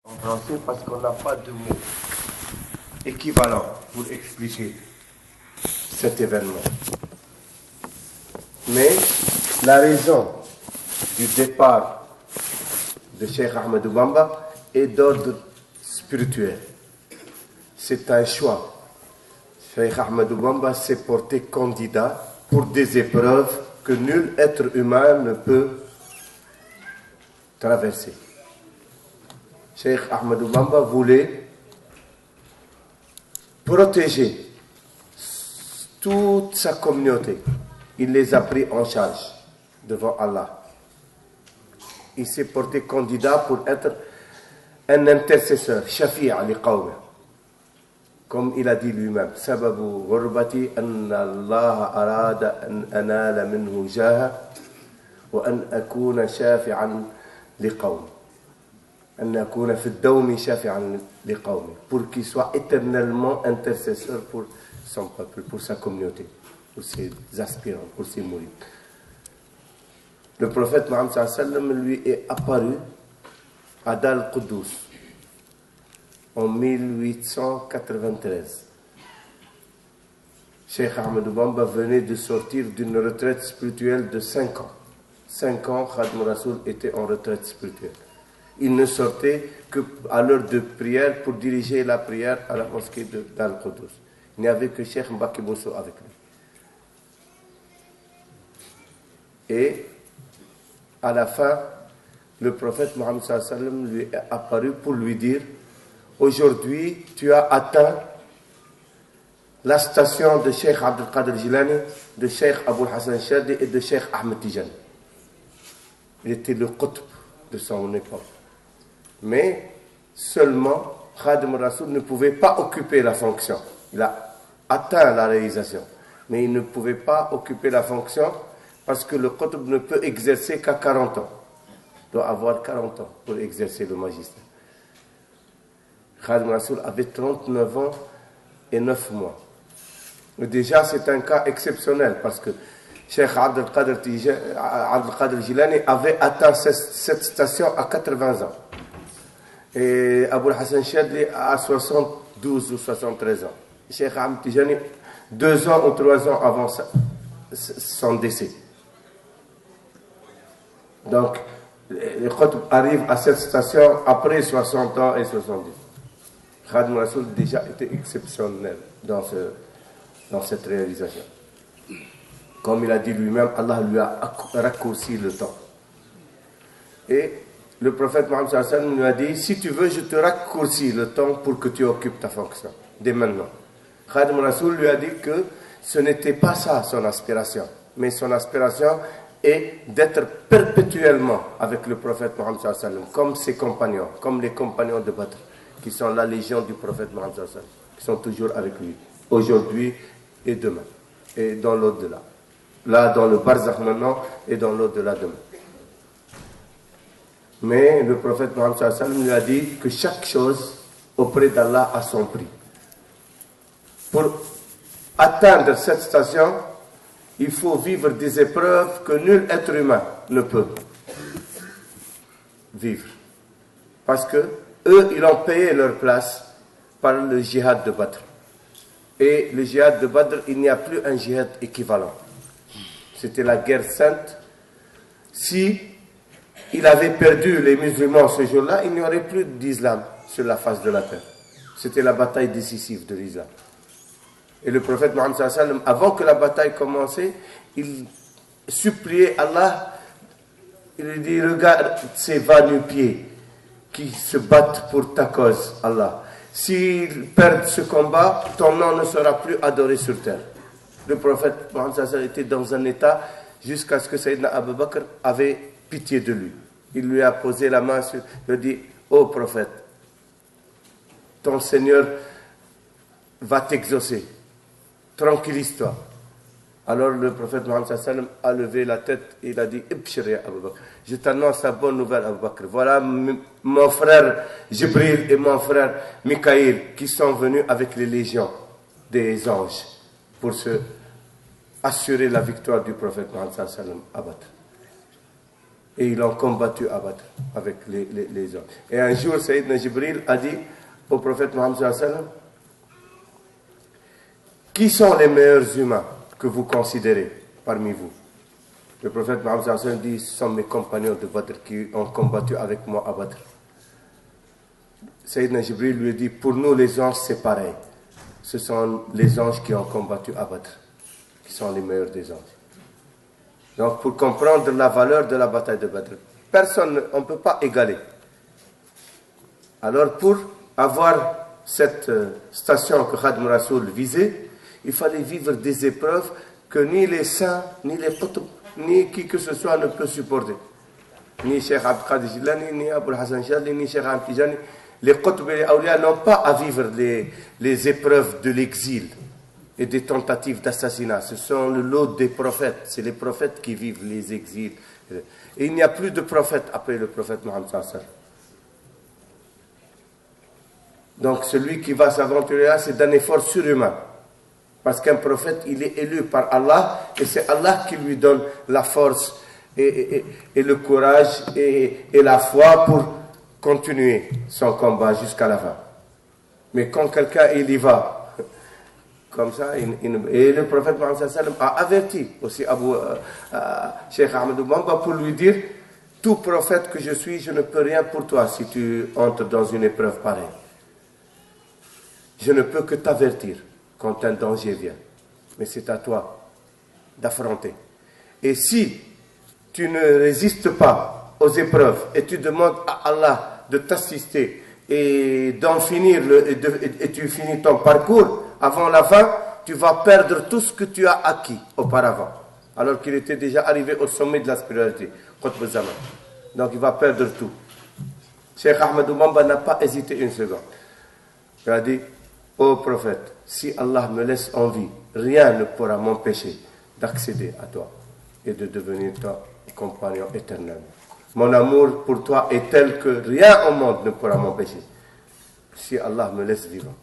en français parce qu'on n'a pas de mots équivalents pour expliquer cet événement. Mais la raison du départ de Cheikh Ahmadou Bamba est d'ordre spirituel. C'est un choix. Cheikh Ahmadou Bamba s'est porté candidat pour des épreuves que nul être humain ne peut traverser. Cheikh Ahmadou Bamba voulait protéger toute sa communauté. Il les a pris en charge devant Allah. Il s'est porté candidat pour être un intercesseur, shafi'a li qawmi. Comme il a dit lui-même, sababu ghurbati anna Allah arada an anala minhu jaha wa an akuna shafi'an li qawmi. An akuna fi ad-dawmi shafi'an li qawmi. Pour qu'il soit éternellement intercesseur pour son peuple, pour sa communauté, pour ses aspirants, pour ses mourides. Le prophète Mohammed sallallahu alayhi wa sallam lui est apparu à Dal Quddus en 1893. Cheikh Ahmadou Bamba venait de sortir d'une retraite spirituelle de 5 ans. 5 ans, Khadim Rasoul était en retraite spirituelle. Il ne sortait qu'à l'heure de prière pour diriger la prière à la mosquée de Dal Quddus. Il n'y avait que Cheikh Mbaki Bosso avec lui. Et à la fin, le prophète Mohammed sallallahu alayhi wa sallam lui est apparu pour lui dire: aujourd'hui, tu as atteint la station de Cheikh Abdul Qadir Jilani, de Cheikh Abul Hassan Shadi et de Cheikh Ahmed Tijani. Il était le qutb de son époque. Mais seulement, Khadim Rasoul ne pouvait pas occuper la fonction. Il a atteint la réalisation, mais il ne pouvait pas occuper la fonction parce que le qutb ne peut exercer qu'à 40 ans. Il doit avoir 40 ans pour exercer le magistère. Khadim Rasoul avait 39 ans et 9 mois. Et déjà, c'est un cas exceptionnel parce que Cheikh Abdul Qadir Jilani avait atteint cette station à 80 ans. Et Abul Hassan Shadli à 72 ou 73 ans. Cheikh Ahmed Tijani, 2 ans ou 3 ans avant son décès. Donc, les Qutb arrivent à cette station après 60 ans et 70. Khadim Rasoul déjà était exceptionnel dans cette réalisation. Comme il a dit lui-même, Allah lui a raccourci le temps. Et le prophète Mohammed sallallahu alayhi wa sallam lui a dit: si tu veux, je te raccourcis le temps pour que tu occupes ta fonction, dès maintenant. Khadim Rasoul lui a dit que ce n'était pas ça son aspiration, mais son aspiration est d'être perpétuellement avec le prophète Mohammed sallallahu alayhi wa sallam, comme ses compagnons, comme les compagnons de Badr, qui sont la légion du prophète Mohammed sallallahu alayhi wa sallam, qui sont toujours avec lui, aujourd'hui et demain, et dans l'au-delà. Là, dans le barzakh maintenant, et dans l'au-delà demain. Mais le prophète Mohammed sallallahu alayhi wa sallam lui a dit que chaque chose auprès d'Allah a son prix. Pour atteindre cette station, il faut vivre des épreuves que nul être humain ne peut vivre. Parce que eux, ils ont payé leur place par le djihad de Badr. Et le djihad de Badr, il n'y a plus un djihad équivalent. C'était la guerre sainte. Si il avait perdu les musulmans ce jour-là, il n'y aurait plus d'islam sur la face de la terre. C'était la bataille décisive de l'islam. Et le prophète Mohammed sallallahu alayhi wa sallam, avant que la bataille commençait, il suppliait Allah. Il lui dit: regarde ces va-nu-pieds qui se battent pour ta cause, Allah. S'ils perdent ce combat, ton nom ne sera plus adoré sur terre. Le prophète Mohammed sallallahu alayhi wa sallam était dans un état jusqu'à ce que Sayyidina Abu Bakr avait pitié de lui. Il lui a posé la main sur... Il lui a dit: ô prophète, ton Seigneur va t'exaucer. Tranquillise-toi. Alors le prophète Mohammed sallallahu alayhi wa sallam a levé la tête et il a dit: Ibshir ya Abu Bakr, je t'annonce la bonne nouvelle, Abu Bakr. Voilà mon frère Jibril et mon frère Mikaïl qui sont venus avec les légions des anges pour assurer la victoire du prophète Mohammed sallallahu alayhi wa sallam à Badr. Et ils l'ont combattu à Badr avec les hommes. Et un jour, Sayyidina Jibril a dit au prophète Mohammed sallallahu alayhi wa sallam, qui sont les meilleurs humains que vous considérez parmi vous? Le prophète Mohammed sallallahu alayhi wa sallam dit, ce sont mes compagnons de Badr qui ont combattu avec moi à Badr. Sayyidina Jibril lui dit, pour nous les anges c'est pareil. Ce sont les anges qui ont combattu à Badr, qui sont les meilleurs des anges. Donc pour comprendre la valeur de la bataille de Badr, personne, on ne peut pas égaler. Alors pour avoir cette station que Khadim Rasoul visait, il fallait vivre des épreuves que ni les saints, ni les qutb, ni qui que ce soit ne peut supporter. Ni Cheikh Abd Qadir Jilani, ni Abul Hassan Chadli, ni Cheikh Ahmed Tijani. Les qutb et les awliya n'ont pas à vivre les épreuves de l'exil et des tentatives d'assassinat. Ce sont le lot des prophètes. C'est les prophètes qui vivent les exils. Et il n'y a plus de prophète après le prophète Mohammed sallallahu alayhi wa sallam. Donc celui qui va s'aventurer là, c'est d'un effort surhumain. Parce qu'un prophète, il est élu par Allah, et c'est Allah qui lui donne la force et le courage et la foi pour continuer son combat jusqu'à la fin. Mais quand quelqu'un il y va, comme ça, et le prophète Mohammed sallallahu alayhi wa sallam a averti aussi Cheikh Ahmadou Bamba pour lui dire, tout prophète que je suis, je ne peux rien pour toi si tu entres dans une épreuve pareille. Je ne peux que t'avertir quand un danger vient. Mais c'est à toi d'affronter. Et si tu ne résistes pas aux épreuves et tu demandes à Allah de t'assister et d'en finir, et tu finis ton parcours avant la fin, tu vas perdre tout ce que tu as acquis auparavant. Alors qu'il était déjà arrivé au sommet de la spiritualité. Donc il va perdre tout. Cheikh Ahmadou Bamba n'a pas hésité une seconde. Il a dit, ô prophète, si Allah me laisse en vie, rien ne pourra m'empêcher d'accéder à toi et de devenir ton compagnon éternel. Mon amour pour toi est tel que rien au monde ne pourra m'empêcher, si Allah me laisse vivant.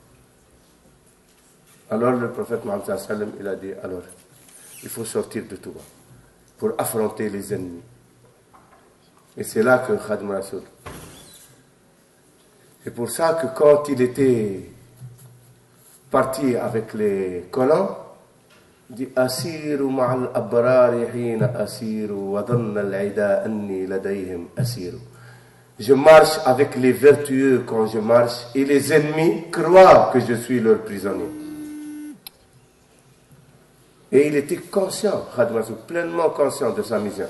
Alors le prophète Mohammed sallallahu alayhi wa sallam, il a dit, alors, il faut sortir de tout pour affronter les ennemis. Et c'est là que Khadim Rasoul. C'est pour ça que quand il était parti avec les colons, il dit Asiru ma'al abrari hina asiru wa dhanna al-ida anni ladayhim asiru. Je marche avec les vertueux quand je marche et les ennemis croient que je suis leur prisonnier. Et il était conscient, Khadim Rasoul, pleinement conscient de sa mission.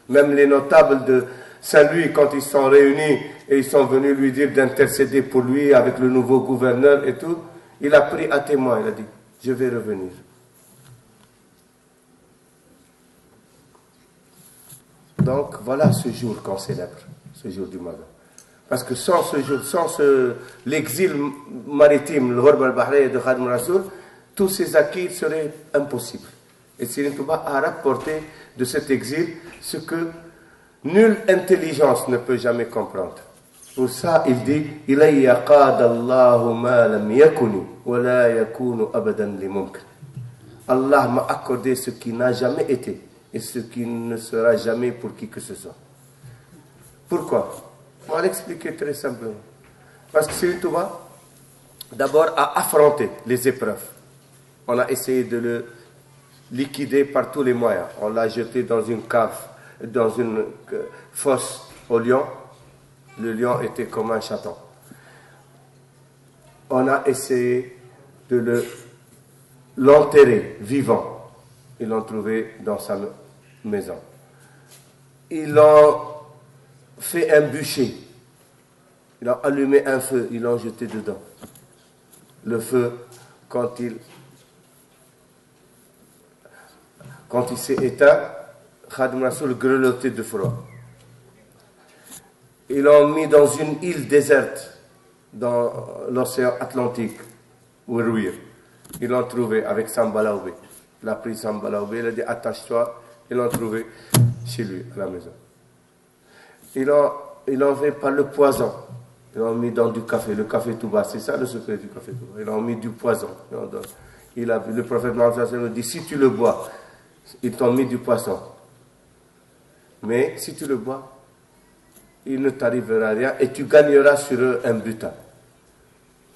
Même les notables de Saint-Louis, quand ils sont réunis et ils sont venus lui dire d'intercéder pour lui avec le nouveau gouverneur et tout, il a pris à témoin, il a dit, je vais revenir. Donc voilà ce jour qu'on célèbre, ce jour du Magal. Parce que sans ce jour, sans l'exil maritime, le Ghorb al-Bahri de Khadim Rasoul, tous ces acquis seraient impossibles. Et Serigne Touba a rapporté de cet exil ce que nulle intelligence ne peut jamais comprendre. Pour ça, il dit Ilayya qadallahu ma lam yakuni wa la yakunu abadan li mumkin. Allah m'a accordé ce qui n'a jamais été et ce qui ne sera jamais pour qui que ce soit. Pourquoi? On va l'expliquer très simplement. Parce que Serigne Touba, d'abord, a affronté les épreuves. On a essayé de le liquider par tous les moyens. On l'a jeté dans une cave, dans une fosse au lion. Le lion était comme un chaton. On a essayé de l'enterrer vivant. Ils l'ont trouvé dans sa maison. Ils l'ont fait un bûcher. Ils ont allumé un feu. Ils l'ont jeté dedans. Le feu, quand il s'est éteint, Khadim Rasoul grelottait de froid. Ils l'ont mis dans une île déserte dans l'océan Atlantique, Ourouir. Ils l'ont trouvé avec Samba Laobé. Il a pris Samba Laobé, il a dit attache-toi. Ils l'ont trouvé chez lui, à la maison. Ils l'ont fait par le poison. Ils l'ont mis dans du café, le café Touba. C'est ça le secret du café Touba. Ils l'ont mis du poison. Le prophète Mohammed dit si tu le bois, ils t'ont mis du poisson. Mais si tu le bois, il ne t'arrivera rien et tu gagneras sur eux un butin.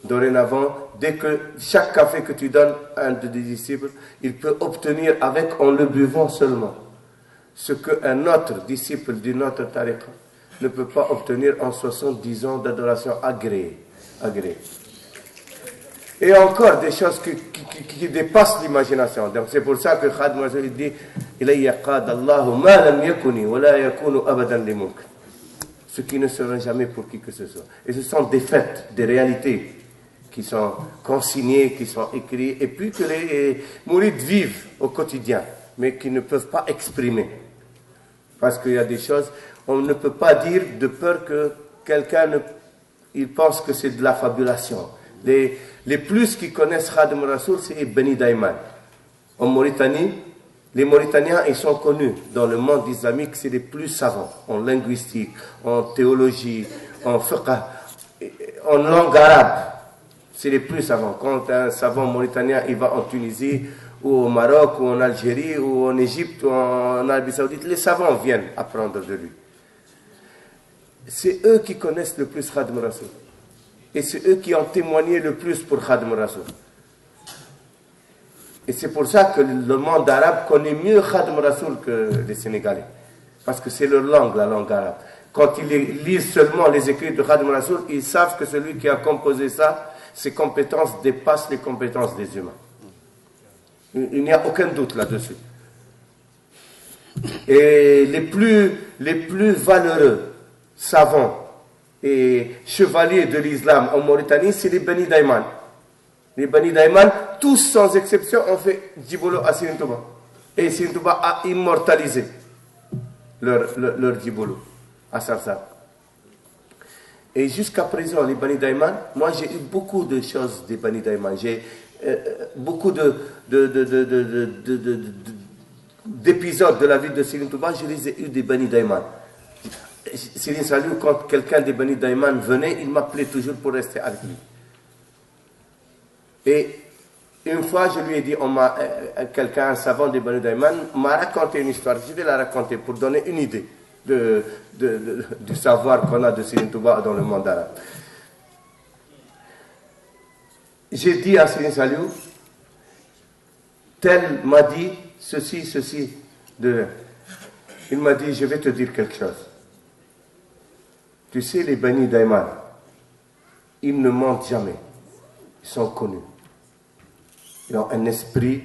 Dorénavant, dès que chaque café que tu donnes à un de tes disciples, il peut obtenir avec, en le buvant seulement, ce qu'un autre disciple d'une autre tariqa ne peut pas obtenir en 70 ans d'adoration agréée. Et encore des choses qui dépassent l'imagination. Donc c'est pour ça que Khadim Rasoul dit Ilayya qad Allahu ma lam yakuni wa la yakunu abadan li mumkin. Ce qui ne sera jamais pour qui que ce soit. Et ce sont des faits, des réalités qui sont consignées, qui sont écrites, et puis que les mourides vivent au quotidien, mais qui ne peuvent pas exprimer. Parce qu'il y a des choses, on ne peut pas dire de peur que quelqu'un il pense que c'est de la fabulation. Les plus qui connaissent Khadim Rasoul, c'est Beni Daïman. En Mauritanie, les Mauritaniens, ils sont connus dans le monde islamique, c'est les plus savants en linguistique, en théologie, en fiqh, en langue arabe. C'est les plus savants. Quand un savant mauritanien il va en Tunisie, ou au Maroc, ou en Algérie, ou en Égypte, ou en Arabie Saoudite, les savants viennent apprendre de lui. C'est eux qui connaissent le plus Khadim Rasoul. Et c'est eux qui ont témoigné le plus pour Khadim Rasoul. Et c'est pour ça que le monde arabe connaît mieux Khadim Rasoul que les Sénégalais. Parce que c'est leur langue, la langue arabe. Quand ils lisent seulement les écrits de Khadim Rasoul, ils savent que celui qui a composé ça, ses compétences dépassent les compétences des humains. Il n'y a aucun doute là-dessus. Et les plus valeureux savants et chevaliers de l'islam en Mauritanie, c'est les Beni Daïman. Les Beni Daïman, tous sans exception, ont fait Djibolo à Serigne Touba. Et Serigne Touba a immortalisé leur Djibolo à Sarsara. Et jusqu'à présent, les Beni Daïman, moi j'ai eu beaucoup de choses des Beni Daïman. J'ai beaucoup d'épisodes de la vie de Serigne Touba, je les ai eus des Beni Daïman. Serigne Saliou, quand quelqu'un des Beni Daïman venait, il m'appelait toujours pour rester avec lui. Et une fois, je lui ai dit, quelqu'un, un savant des Beni Daïman, m'a raconté une histoire. Je vais la raconter pour donner une idée du savoir qu'on a de Serigne Touba dans le monde arabe. J'ai dit à Serigne Saliou, tel m'a dit ceci. Il m'a dit, je vais te dire quelque chose. Tu sais, les Beni Daïman, ils ne mentent jamais. Ils sont connus. Ils ont un esprit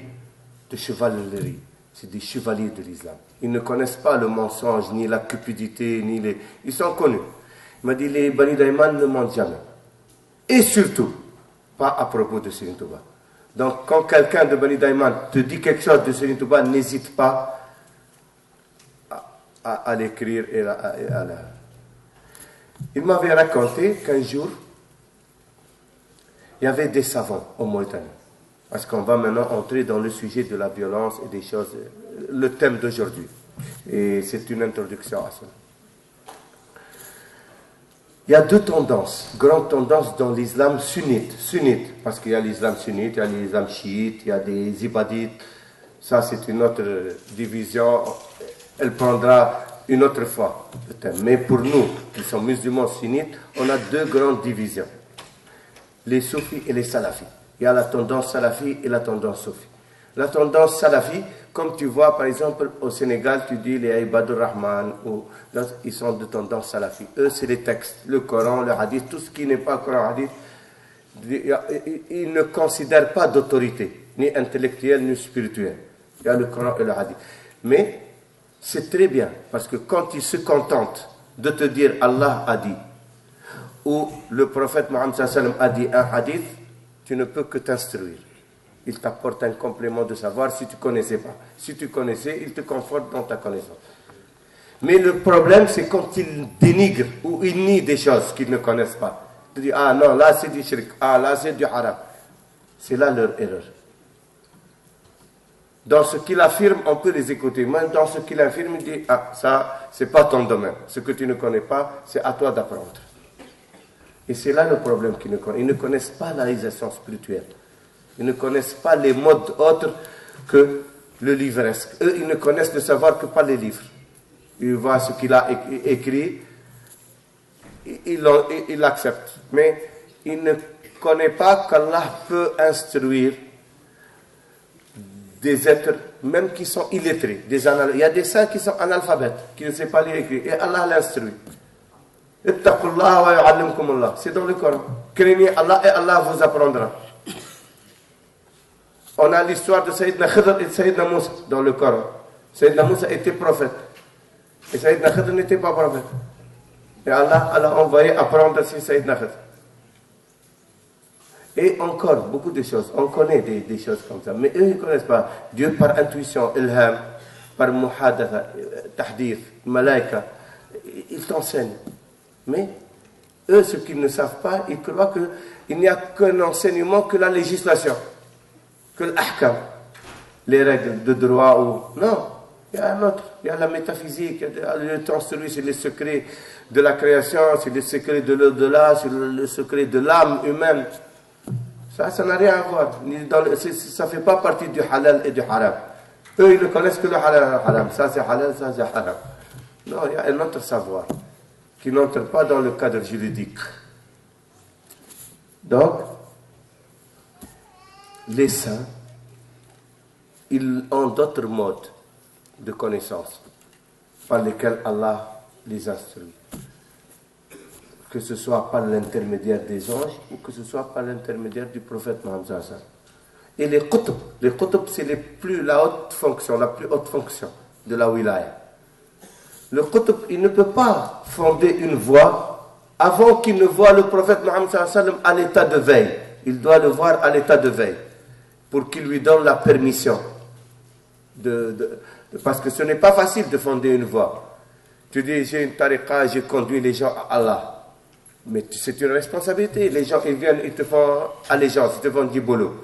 de chevalerie. C'est des chevaliers de l'islam. Ils ne connaissent pas le mensonge, ni la cupidité, ni les... Ils sont connus. Il m'a dit, les Beni Daïman ne mentent jamais. Et surtout, pas à propos de Serigne Touba. Donc, quand quelqu'un de Beni Daïman te dit quelque chose de Serigne Touba, n'hésite pas à l'écrire et à la... Il m'avait raconté qu'un jour, il y avait des savants en Mauritanie. Parce qu'on va maintenant entrer dans le sujet de la violence et des choses, le thème d'aujourd'hui. Et c'est une introduction à cela. Il y a deux tendances, grandes tendances dans l'islam sunnite, parce qu'il y a l'islam sunnite, il y a l'islam chiite, il y a des ibadites. Ça, c'est une autre division. Elle prendra une autre fois le thème. Mais pour nous, qui sommes musulmans sunnites, on a deux grandes divisions. Les soufis et les salafis. Il y a la tendance salafi et la tendance soufi. La tendance salafi, comme tu vois par exemple au Sénégal, tu dis les Ibadur Rahman, ils sont de tendance salafi. Eux, c'est les textes, le Coran, le hadith, tout ce qui n'est pas Coran, hadith. Ils ne considèrent pas d'autorité, ni intellectuelle, ni spirituelle. Il y a le Coran et le hadith. Mais c'est très bien, parce que quand ils se contentent de te dire Allah a dit, ou le prophète Mohammed a dit un hadith, tu ne peux que t'instruire. Il t'apporte un complément de savoir si tu ne connaissais pas. Si tu connaissais, il te conforte dans ta connaissance. Mais le problème, c'est quand ils dénigrent ou ils nient des choses qu'ils ne connaissent pas. Tu dis, ah non, là c'est du shirk, ah là c'est du haram. C'est là leur erreur. Dans ce qu'il affirme, on peut les écouter. Même dans ce qu'il affirme, il dit, ah ça, c'est pas ton domaine. Ce que tu ne connais pas, c'est à toi d'apprendre. Et c'est là le problème qu'ils ne connaissent. Ils ne connaissent pas la réalisation spirituelle. Ils ne connaissent pas les modes autres que le livresque. Eux, ils ne connaissent le savoir que par les livres. il voit ce qu'il a écrit, il l'accepte. Mais il ne connaît pas qu'Allah peut instruire des êtres, même qui sont illettrés. Il y a des saints qui sont analphabètes, qui ne savent pas lire et écrire, et Allah l'instruit. C'est dans le Coran. Craignez Allah et Allah vous apprendra. On a l'histoire de Sayyidina Khidr et Sayyidina Moussa dans le Coran. Sayyidina Moussa était prophète. Et Sayyidina Khidr n'était pas prophète. Et Allah a envoyé apprendre sur Sayyidina Khidr. Et encore, beaucoup de choses. On connaît des choses comme ça. Mais eux, ils ne connaissent pas. Dieu par intuition, ilham, par muhadatha, tahdith, malaika, ils t'enseignent. Mais eux, ce qu'ils ne savent pas, ils croient qu'il n'y a qu'un enseignement que la législation, que l'ahkam, les règles de droit ou... Non, il y a un autre, il y a la métaphysique, le transfert, c'est les secrets de la création, c'est les secrets de l'au-delà, c'est le secret de l'âme humaine. Ça n'a rien à voir. Ça ne fait pas partie du halal et du haram. Eux, ils ne connaissent que le halal et le haram. Ça, c'est halal, ça, c'est haram. Non, il y a un autre savoir qui n'entre pas dans le cadre juridique. Donc, les saints, ils ont d'autres modes de connaissance par lesquels Allah les instruit. Que ce soit par l'intermédiaire des anges ou que ce soit par l'intermédiaire du prophète Mohammed. Et les qutb, c'est la haute fonction, la plus haute fonction de la wilaya. Le qutb, il ne peut pas fonder une voie avant qu'il ne voit le prophète Mohammed à l'état de veille. Il doit le voir à l'état de veille pour qu'il lui donne la permission. Parce que ce n'est pas facile de fonder une voie. Tu dis, j'ai une tariqa, j'ai conduit les gens à Allah. Mais c'est une responsabilité. Les gens, ils viennent, ils te font allégeance, ils te font du boulot.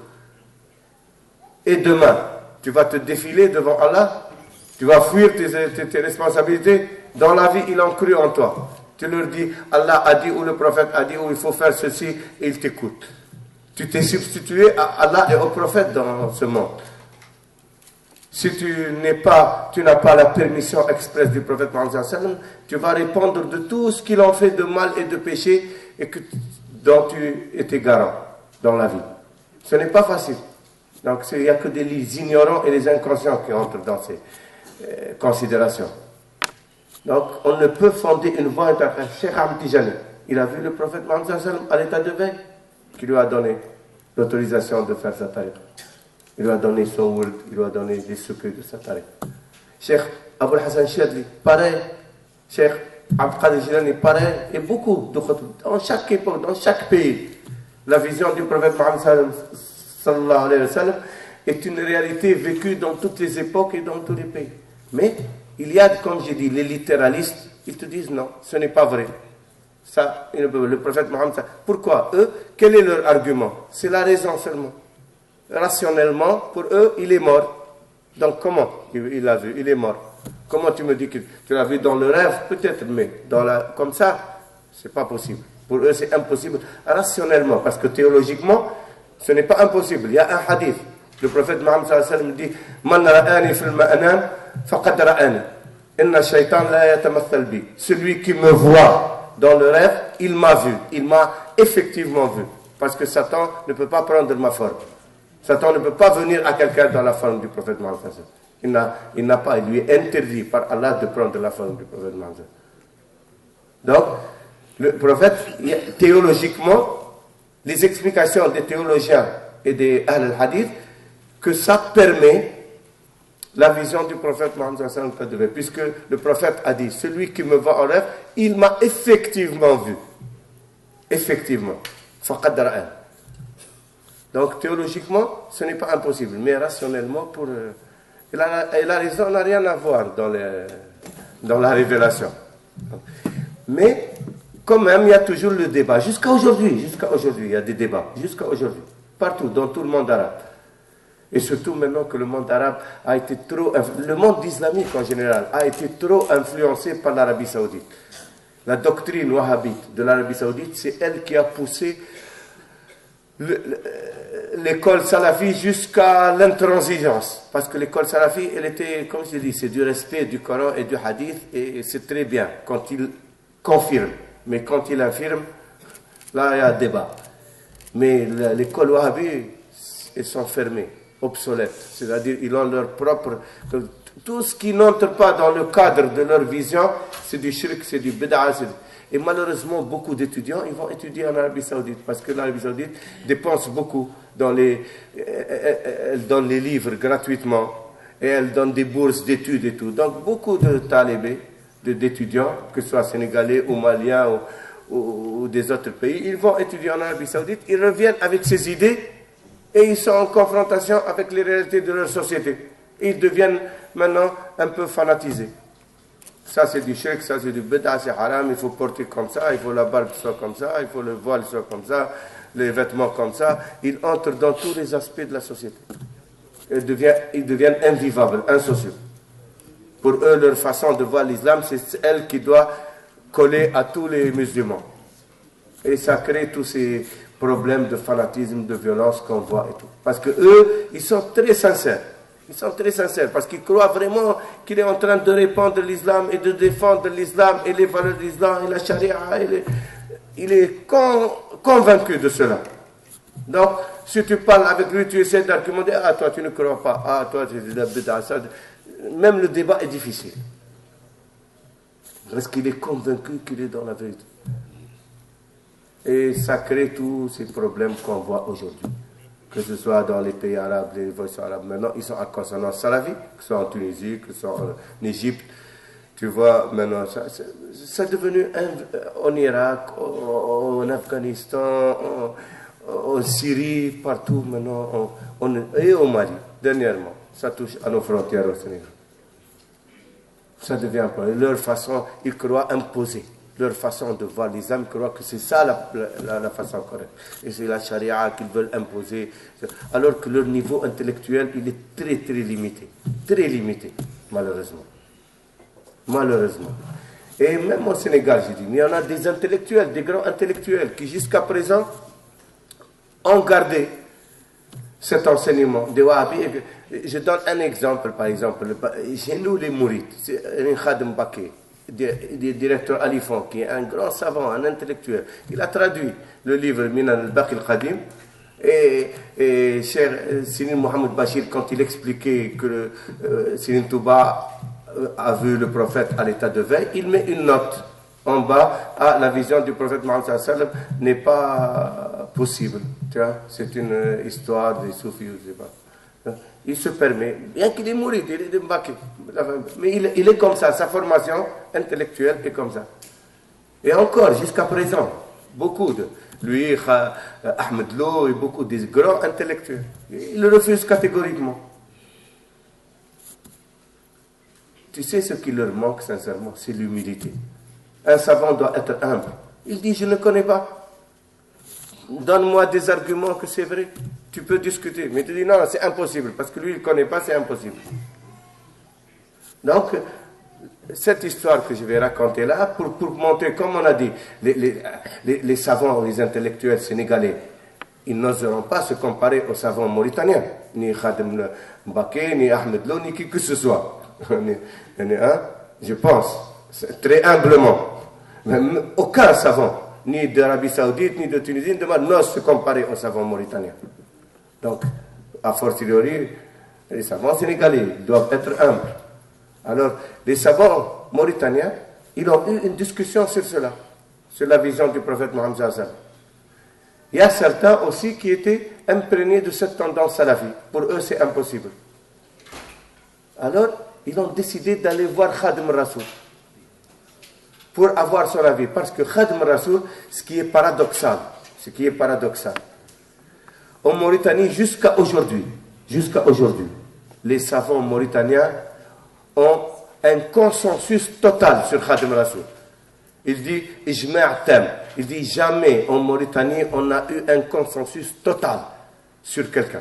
Et demain, tu vas te défiler devant Allah, tu vas fuir tes responsabilités. Dans la vie, ils ont cru en toi. Tu leur dis, Allah a dit, ou le prophète a dit, ou il faut faire ceci, et ils t'écoutent. Tu t'es substitué à Allah et au prophète dans ce monde. Si tu n'as pas la permission expresse du prophète Mohammed, tu vas répondre de tout ce qu'ils ont fait de mal et de péché et dont tu étais garant dans la vie. Ce n'est pas facile. Donc il n'y a que des ignorants et les inconscients qui entrent dans ces considérations. Donc on ne peut fonder une voie interne. Cheikh Ahmed Tijani, il a vu le prophète Mohammed à l'état de veille, qui lui a donné l'autorisation de faire sa tariqa. Il lui a donné son word, il lui a donné des secrets de sa tariqa. Cheikh Abul Hassan Chadli, pareil. Cheikh Abd Qadir Jilani, pareil. Et beaucoup de khutb. Dans chaque époque, dans chaque pays, la vision du prophète Mohammed sallallahu alayhi wa sallam est une réalité vécue dans toutes les époques et dans tous les pays. Mais il y a, comme j'ai dit, les littéralistes, ils te disent non, ce n'est pas vrai. Ça, le prophète Mohammed, pourquoi eux, quel est leur argument? C'est la raison seulement. Rationnellement, pour eux, il est mort. Donc comment il l'a vu? Il est mort. Comment tu me dis que tu l'as vu dans le rêve? Peut-être, mais comme ça, c'est pas possible. Pour eux, c'est impossible rationnellement, parce que théologiquement, ce n'est pas impossible. Il y a un hadith. Le prophète Mohammed sallallahu alayhi wa sallam dit Man ra'ani fil ma'anam faqad ra'ani. Inna shaytan la yatamathal bi. Celui qui me voit dans le rêve, il m'a vu. Il m'a effectivement vu. Parce que Satan ne peut pas prendre ma forme. Satan ne peut pas venir à quelqu'un dans la forme du prophète Mohammed. Il lui est interdit par Allah de prendre la forme du prophète Mohammed. Donc, le prophète, théologiquement, les explications des théologiens et des Ahl-al-Hadith, que ça permet la vision du prophète Mohammed, puisque le prophète a dit, celui qui me voit en rêve, il m'a effectivement vu. Effectivement. Faqad ra'an. Donc théologiquement, ce n'est pas impossible, mais rationnellement, et la raison n'a rien à voir dans la révélation. Mais quand même, il y a toujours le débat. Jusqu'à aujourd'hui, il y a des débats. Jusqu'à aujourd'hui. Partout, dans tout le monde arabe. Et surtout maintenant que le monde arabe a été le monde islamique en général, a été trop influencé par l'Arabie Saoudite. La doctrine wahhabite de l'Arabie Saoudite, c'est elle qui a poussé l'école salafi jusqu'à l'intransigeance. Parce que l'école salafi, elle était, comme je dis, c'est du respect du Coran et du Hadith, et c'est très bien quand il confirme. Mais quand il infirme, là, il y a un débat. Mais l'école wahhabi, ils sont fermés, obsolètes. C'est-à-dire, ils ont leur propre... Tout ce qui n'entre pas dans le cadre de leur vision, c'est du shirk, c'est du bid'a. Et malheureusement, beaucoup d'étudiants, ils vont étudier en Arabie Saoudite, parce que l'Arabie Saoudite dépense beaucoup elle donne les livres gratuitement, et elle donne des bourses d'études et tout. Donc, beaucoup de talibés, d'étudiants, que ce soit sénégalais ou maliens ou des autres pays, ils vont étudier en Arabie Saoudite, ils reviennent avec ces idées, et ils sont en confrontation avec les réalités de leur société. Ils deviennent maintenant un peu fanatisés. Ça c'est du shirk, ça c'est du bid'a, c'est haram, il faut porter comme ça, il faut la barbe soit comme ça, il faut le voile soit comme ça, les vêtements comme ça. Ils entrent dans tous les aspects de la société. Ils deviennent invivables, insociaux. Pour eux, leur façon de voir l'islam, c'est elle qui doit coller à tous les musulmans. Et ça crée tous ces problèmes de fanatisme, de violence qu'on voit et tout. Parce que eux, ils sont très sincères. Ils sont très sincères parce qu'ils croient vraiment qu'il est en train de répandre l'islam et de défendre l'islam et les valeurs de l'islam et la charia. Il est convaincu de cela. Donc, si tu parles avec lui, tu essaies d'argumenter, ah toi tu ne crois pas, ah toi tu es de la bid'a. Même le débat est difficile. Parce qu'il est convaincu qu'il est dans la vérité. Et ça crée tous ces problèmes qu'on voit aujourd'hui. Que ce soit dans les pays arabes, les révolutions arabes, maintenant, ils sont à consonance salafiste, que ce soit en Tunisie, que ce soit en Égypte. Tu vois, maintenant, c'est devenu en Irak, en Afghanistan, en Syrie, partout maintenant, et au Mali, dernièrement. Ça touche à nos frontières au Sénégal. Ça devient un problème. Leur façon, ils croient imposer. Leur façon de voir l'islam, ils croient que c'est ça la façon correcte. Et c'est la charia qu'ils veulent imposer. Alors que leur niveau intellectuel, il est très, très limité. Très limité, malheureusement. Malheureusement. Et même au Sénégal, je dis, il y en a des intellectuels, des grands intellectuels, qui jusqu'à présent ont gardé cet enseignement des Wahhabis. Je donne un exemple, par exemple. Chez nous, les Mourides, c'est un Khadim Baké, directeur Alifon, qui est un grand savant, un intellectuel. Il a traduit le livre Minan al-Baqi al-Khadim. Et cher Sinin Mohamed Bachir, quand il expliquait que Sinin Touba a vu le prophète à l'état de veille, il met une note en bas, la vision du prophète Mohammed sallam n'est pas possible. C'est une histoire des soufis, je sais pas. Il se permet, bien qu'il est mouride, il est de Mbaké, mais il est comme ça, sa formation intellectuelle est comme ça. Et encore, jusqu'à présent, beaucoup de lui, Ahmed Lo et beaucoup des grands intellectuels, ils le refusent catégoriquement. Tu sais ce qui leur manque sincèrement, c'est l'humilité. Un savant doit être humble. Il dit, je ne connais pas. Donne-moi des arguments que c'est vrai. Tu peux discuter. Mais tu dis, non, c'est impossible. Parce que lui, il ne connaît pas, c'est impossible. Donc, cette histoire que je vais raconter là, pour montrer, comme on a dit, les savants, les intellectuels sénégalais, ils n'oseront pas se comparer aux savants mauritaniens. Ni Khadim Mbaké, ni Ahmed Lo, ni qui que ce soit. Je pense, très humblement. Même aucun savant, ni d'Arabie Saoudite, ni de Tunisie, n'ose se comparer aux savants mauritaniens. Donc, a fortiori, les savants sénégalais doivent être humbles. Alors, les savants mauritaniens, ils ont eu une discussion sur cela, sur la vision du prophète Mohammed sallallahu alayhi wa sallam. Il y a certains aussi qui étaient imprégnés de cette tendance salafie. Pour eux, c'est impossible. Alors, ils ont décidé d'aller voir Khadim Rasoul pour avoir son avis. Parce que Khadim Rasoul, ce qui est paradoxal, en Mauritanie, jusqu'à aujourd'hui, les savants mauritaniens ont un consensus total sur Khadim Rasoul. Il dit, il dit, jamais en Mauritanie on a eu un consensus total sur quelqu'un,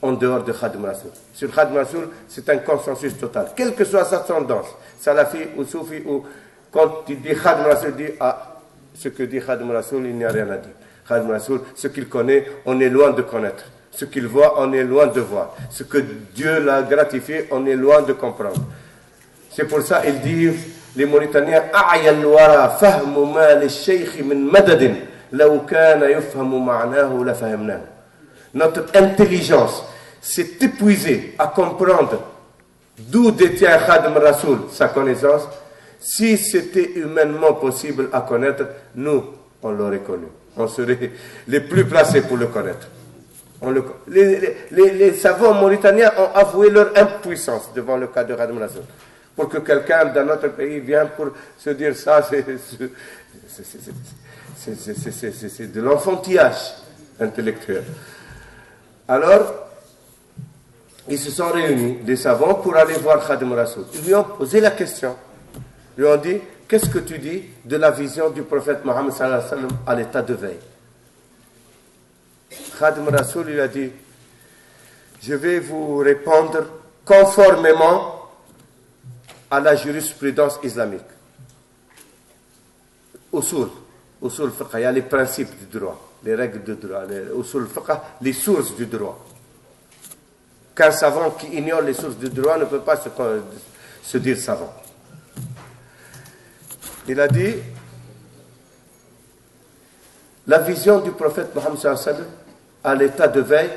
en dehors de Khadim Rasoul. Sur Khadim Rasoul, c'est un consensus total. Quelle que soit sa tendance, salafi ou soufi, ou quand il dit Khadim Rasoul, il dit, ce que dit Khadim Rasoul, il n'y a rien à dire. Khadim Rassoul, ce qu'il connaît, on est loin de connaître. Ce qu'il voit, on est loin de voir. Ce que Dieu l'a gratifié, on est loin de comprendre. C'est pour ça qu'il dit, les Mauritaniens, أعيا الورى فهم ما للشيخ من مدد لو كان يفهم معناه لفهمناه. Notre intelligence s'est épuisée à comprendre d'où détient Khadim Rassoul sa connaissance. Si c'était humainement possible à connaître, nous, on l'aurait connu. On serait les plus placés pour le connaître. Les savants mauritaniens ont avoué leur impuissance devant le cas de Khadim Rassoul. Pour que quelqu'un dans notre pays vienne pour se dire ça, c'est de l'enfantillage intellectuel. Alors, ils se sont réunis, des savants, pour aller voir Khadim Rassoul. Ils lui ont posé la question. Ils lui ont dit, qu'est-ce que tu dis de la vision du prophète Mohammed sallallahu alayhi wa sallam à l'état de veille? Khadim Rassoul lui a dit, je vais vous répondre conformément à la jurisprudence islamique. Usul fiqh, il y a les principes du droit, les règles de droit, les usul fiqh, les sources du droit. Qu'un savant qui ignore les sources du droit ne peut pas se dire savant. Il a dit, la vision du prophète Mohammed sallallahu alayhi wa sallam à l'état de veille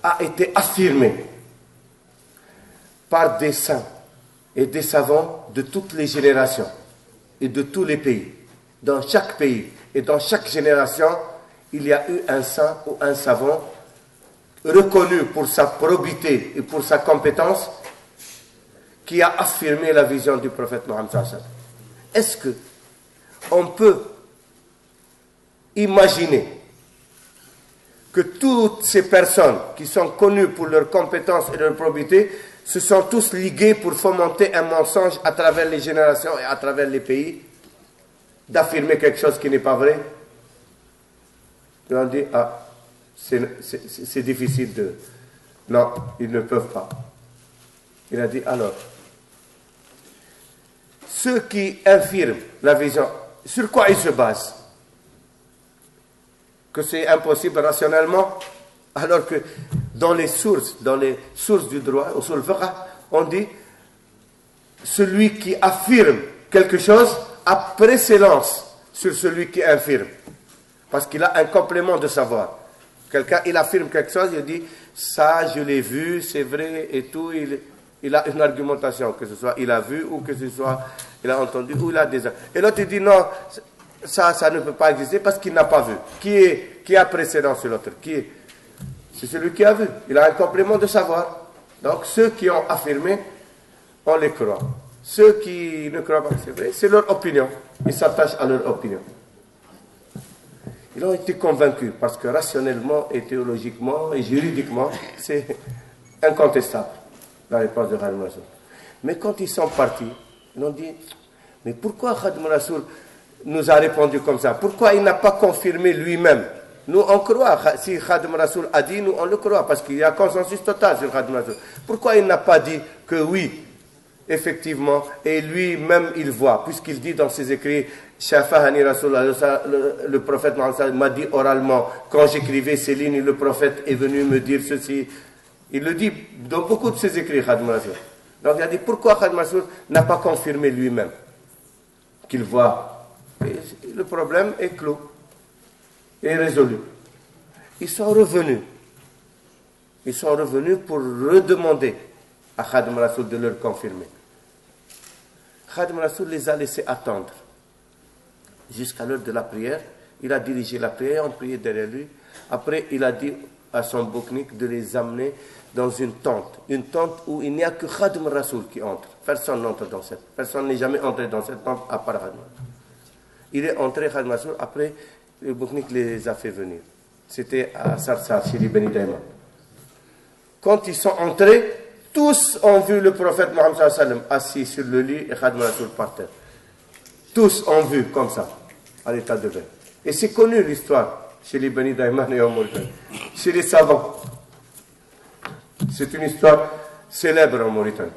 a été affirmée par des saints et des savants de toutes les générations et de tous les pays. Dans chaque pays et dans chaque génération, il y a eu un saint ou un savant reconnu pour sa probité et pour sa compétence qui a affirmé la vision du prophète Mohammed sallallahu alayhi wa sallam. Est-ce que on peut imaginer que toutes ces personnes qui sont connues pour leur compétence et leur probité se sont tous ligués pour fomenter un mensonge à travers les générations et à travers les pays, d'affirmer quelque chose qui n'est pas vrai? Ils ont dit, ah, c'est difficile de... Non, ils ne peuvent pas. Il a dit, alors, ceux qui affirment la vision, sur quoi ils se basent? Que c'est impossible rationnellement, alors que dans les sources du droit, au usul fiqh, on dit celui qui affirme quelque chose a préséance sur celui qui affirme, parce qu'il a un complément de savoir. Quelqu'un, il affirme quelque chose, il dit ça, je l'ai vu, c'est vrai et tout, il a une argumentation, que ce soit il a vu ou que ce soit il a entendu ou il a déjà. Et l'autre il dit non, ça ne peut pas exister parce qu'il n'a pas vu. Qui a précédent sur l'autre? C'est celui qui a vu. Il a un complément de savoir. Donc ceux qui ont affirmé, on les croit. Ceux qui ne croient pas que c'est vrai, c'est leur opinion. Ils s'attachent à leur opinion. Ils ont été convaincus parce que rationnellement et théologiquement et juridiquement, c'est incontestable la réponse de Khadim Rassoul. Mais quand ils sont partis, ils ont dit, mais pourquoi Khadim Rassoul nous a répondu comme ça? Pourquoi il n'a pas confirmé lui-même? Nous, on croit. Si Khadim Rassoul a dit, nous, on le croit, parce qu'il y a consensus total sur Khadim Rassoul. Pourquoi il n'a pas dit que oui, effectivement, et lui-même, il voit, puisqu'il dit dans ses écrits, Shafahani Rassoul, le prophète Mohammed m'a dit oralement, quand j'écrivais ces lignes, le prophète est venu me dire ceci. Il le dit dans beaucoup de ses écrits, Khadim Rassoul. Donc il a dit, pourquoi Khadim Rassoul n'a pas confirmé lui-même qu'il voit? Et le problème est clos et résolu. Ils sont revenus. Ils sont revenus pour redemander à Khadim Rassoul de leur confirmer. Khadim Rassoul les a laissés attendre jusqu'à l'heure de la prière. Il a dirigé la prière, on priait derrière lui. Après, il a dit à son bouknik de les amener dans une tente où il n'y a que Khadim Rassoul qui entre. Personne n'entre dans cette. Personne n'est jamais entré dans cette tente à part Khadim. Il est entré Khadim Rassoul, après le bouknik les a fait venir. C'était à Sarsar, chez les Beni Daïman. Quand ils sont entrés, tous ont vu le prophète Mohammed sallallahu alayhi wa sallam assis sur le lit et Khadim Rassoul par terre. Tous ont vu comme ça, à l'état de veille. Et c'est connu l'histoire chez les Beni Daïman et en Mauritanie, chez les savants. C'est une histoire célèbre en Mauritanie.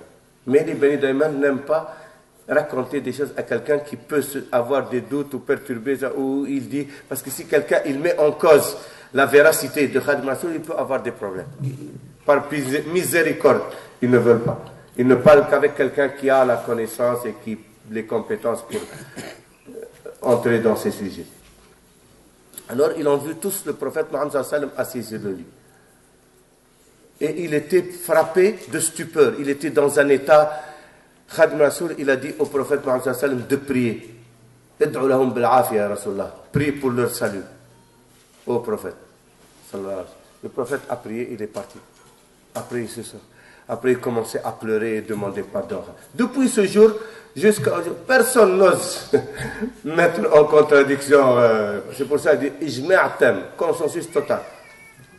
Mais les Beni Daïman n'aiment pas raconter des choses à quelqu'un qui peut avoir des doutes ou perturber, ou il dit, parce que si quelqu'un il met en cause la véracité de Khadim Rassoul, il peut avoir des problèmes. Par miséricorde, ils ne veulent pas. Ils ne parlent qu'avec quelqu'un qui a la connaissance et qui les compétences pour entrer dans ces sujets. Alors, ils ont vu tous le prophète Mohammed sallallahu alayhi wa sallam assis sur le lit. Et il était frappé de stupeur. Il était dans un état. Khadim Rassoul, il a dit au prophète Mohammed sallallahu alayhi wa sallam de prier. Id'u lahum bil afiya, Rasulullah. Prie pour leur salut. Au prophète. Le prophète a prié, il est parti. Après, il se sort. Après, il commençait à pleurer et demander pardon. Depuis ce jour, jusqu'à aujourd'hui, personne n'ose mettre en contradiction. C'est pour ça qu'il dit Ijma'atem, consensus total.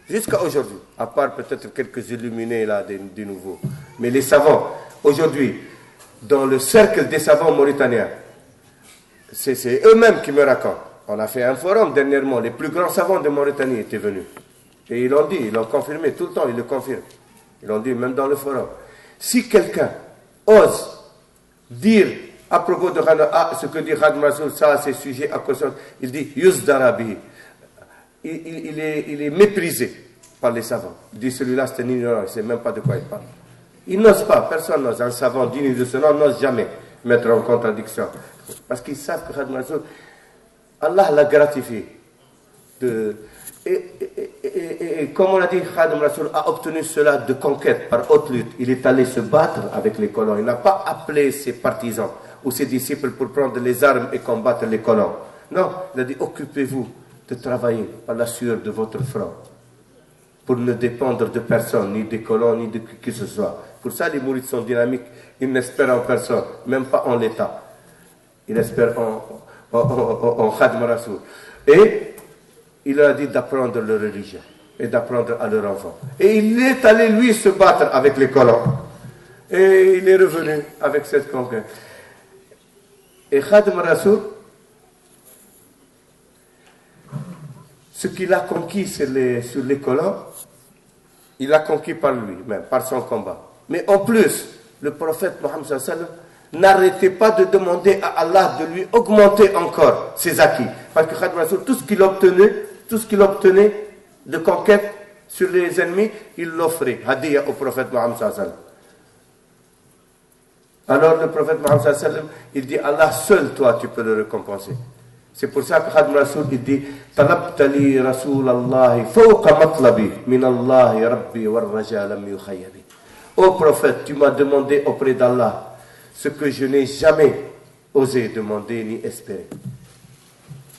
Jusqu'à aujourd'hui, à part peut-être quelques illuminés là, des nouveaux. Mais les savants, aujourd'hui, dans le cercle des savants mauritaniens, c'est eux-mêmes qui me racontent. On a fait un forum dernièrement, les plus grands savants de Mauritanie étaient venus. Et ils l'ont dit, ils l'ont confirmé tout le temps, ils le confirment. Ils l'ont dit même dans le forum. Si quelqu'un ose dire à propos de ce que dit Khadim Rassoul, ça c'est sujet à cause, il dit Yuzdarabi. Il est méprisé par les savants. Il dit celui-là c'est un ignorant, il ne sait même pas de quoi il parle. Il n'ose pas, personne n'ose. Un savant digne de ce nom n'ose jamais mettre en contradiction. Parce qu'ils savent que Khadim Rassoul, Allah l'a gratifié. Et comme on a dit, Khadim Rassoul a obtenu cela de conquête par haute lutte. Il est allé se battre avec les colons. Il n'a pas appelé ses partisans ou ses disciples pour prendre les armes et combattre les colons. Non, il a dit occupez-vous de travailler par la sueur de votre front pour ne dépendre de personne, ni des colons, ni de qui que ce soit. Pour ça, les mourides sont dynamiques. Ils n'espèrent en personne, même pas en l'État. Ils espèrent en Khadim Rassoul. Et il leur a dit d'apprendre leur religion et d'apprendre à leurs enfants. Et il est allé, lui, se battre avec les colons. Et il est revenu avec cette conquête. Et Khadim Rassoul, ce qu'il a conquis sur les colons, il l'a conquis par lui-même, par son combat. Mais en plus, le prophète Mohammed sallallahu alayhi wa sallam n'arrêtait pas de demander à Allah de lui augmenter encore ses acquis. Parce que Khadim Rassoul, tout ce qu'il obtenait de conquête sur les ennemis, il l'offrait, hadiya au prophète Mohammed sallallahu alayhi wa sallam. Alors le prophète Mohammed sallallahu alayhi wa sallam, il dit Allah seul toi tu peux le récompenser. C'est pour ça que Khadim Rassoul il dit Talabtali Rasulallah fawqa matlabi min Allah rabbi war raja lam yukhayyabi. Ô prophète, tu m'as demandé auprès d'Allah ce que je n'ai jamais osé demander ni espérer.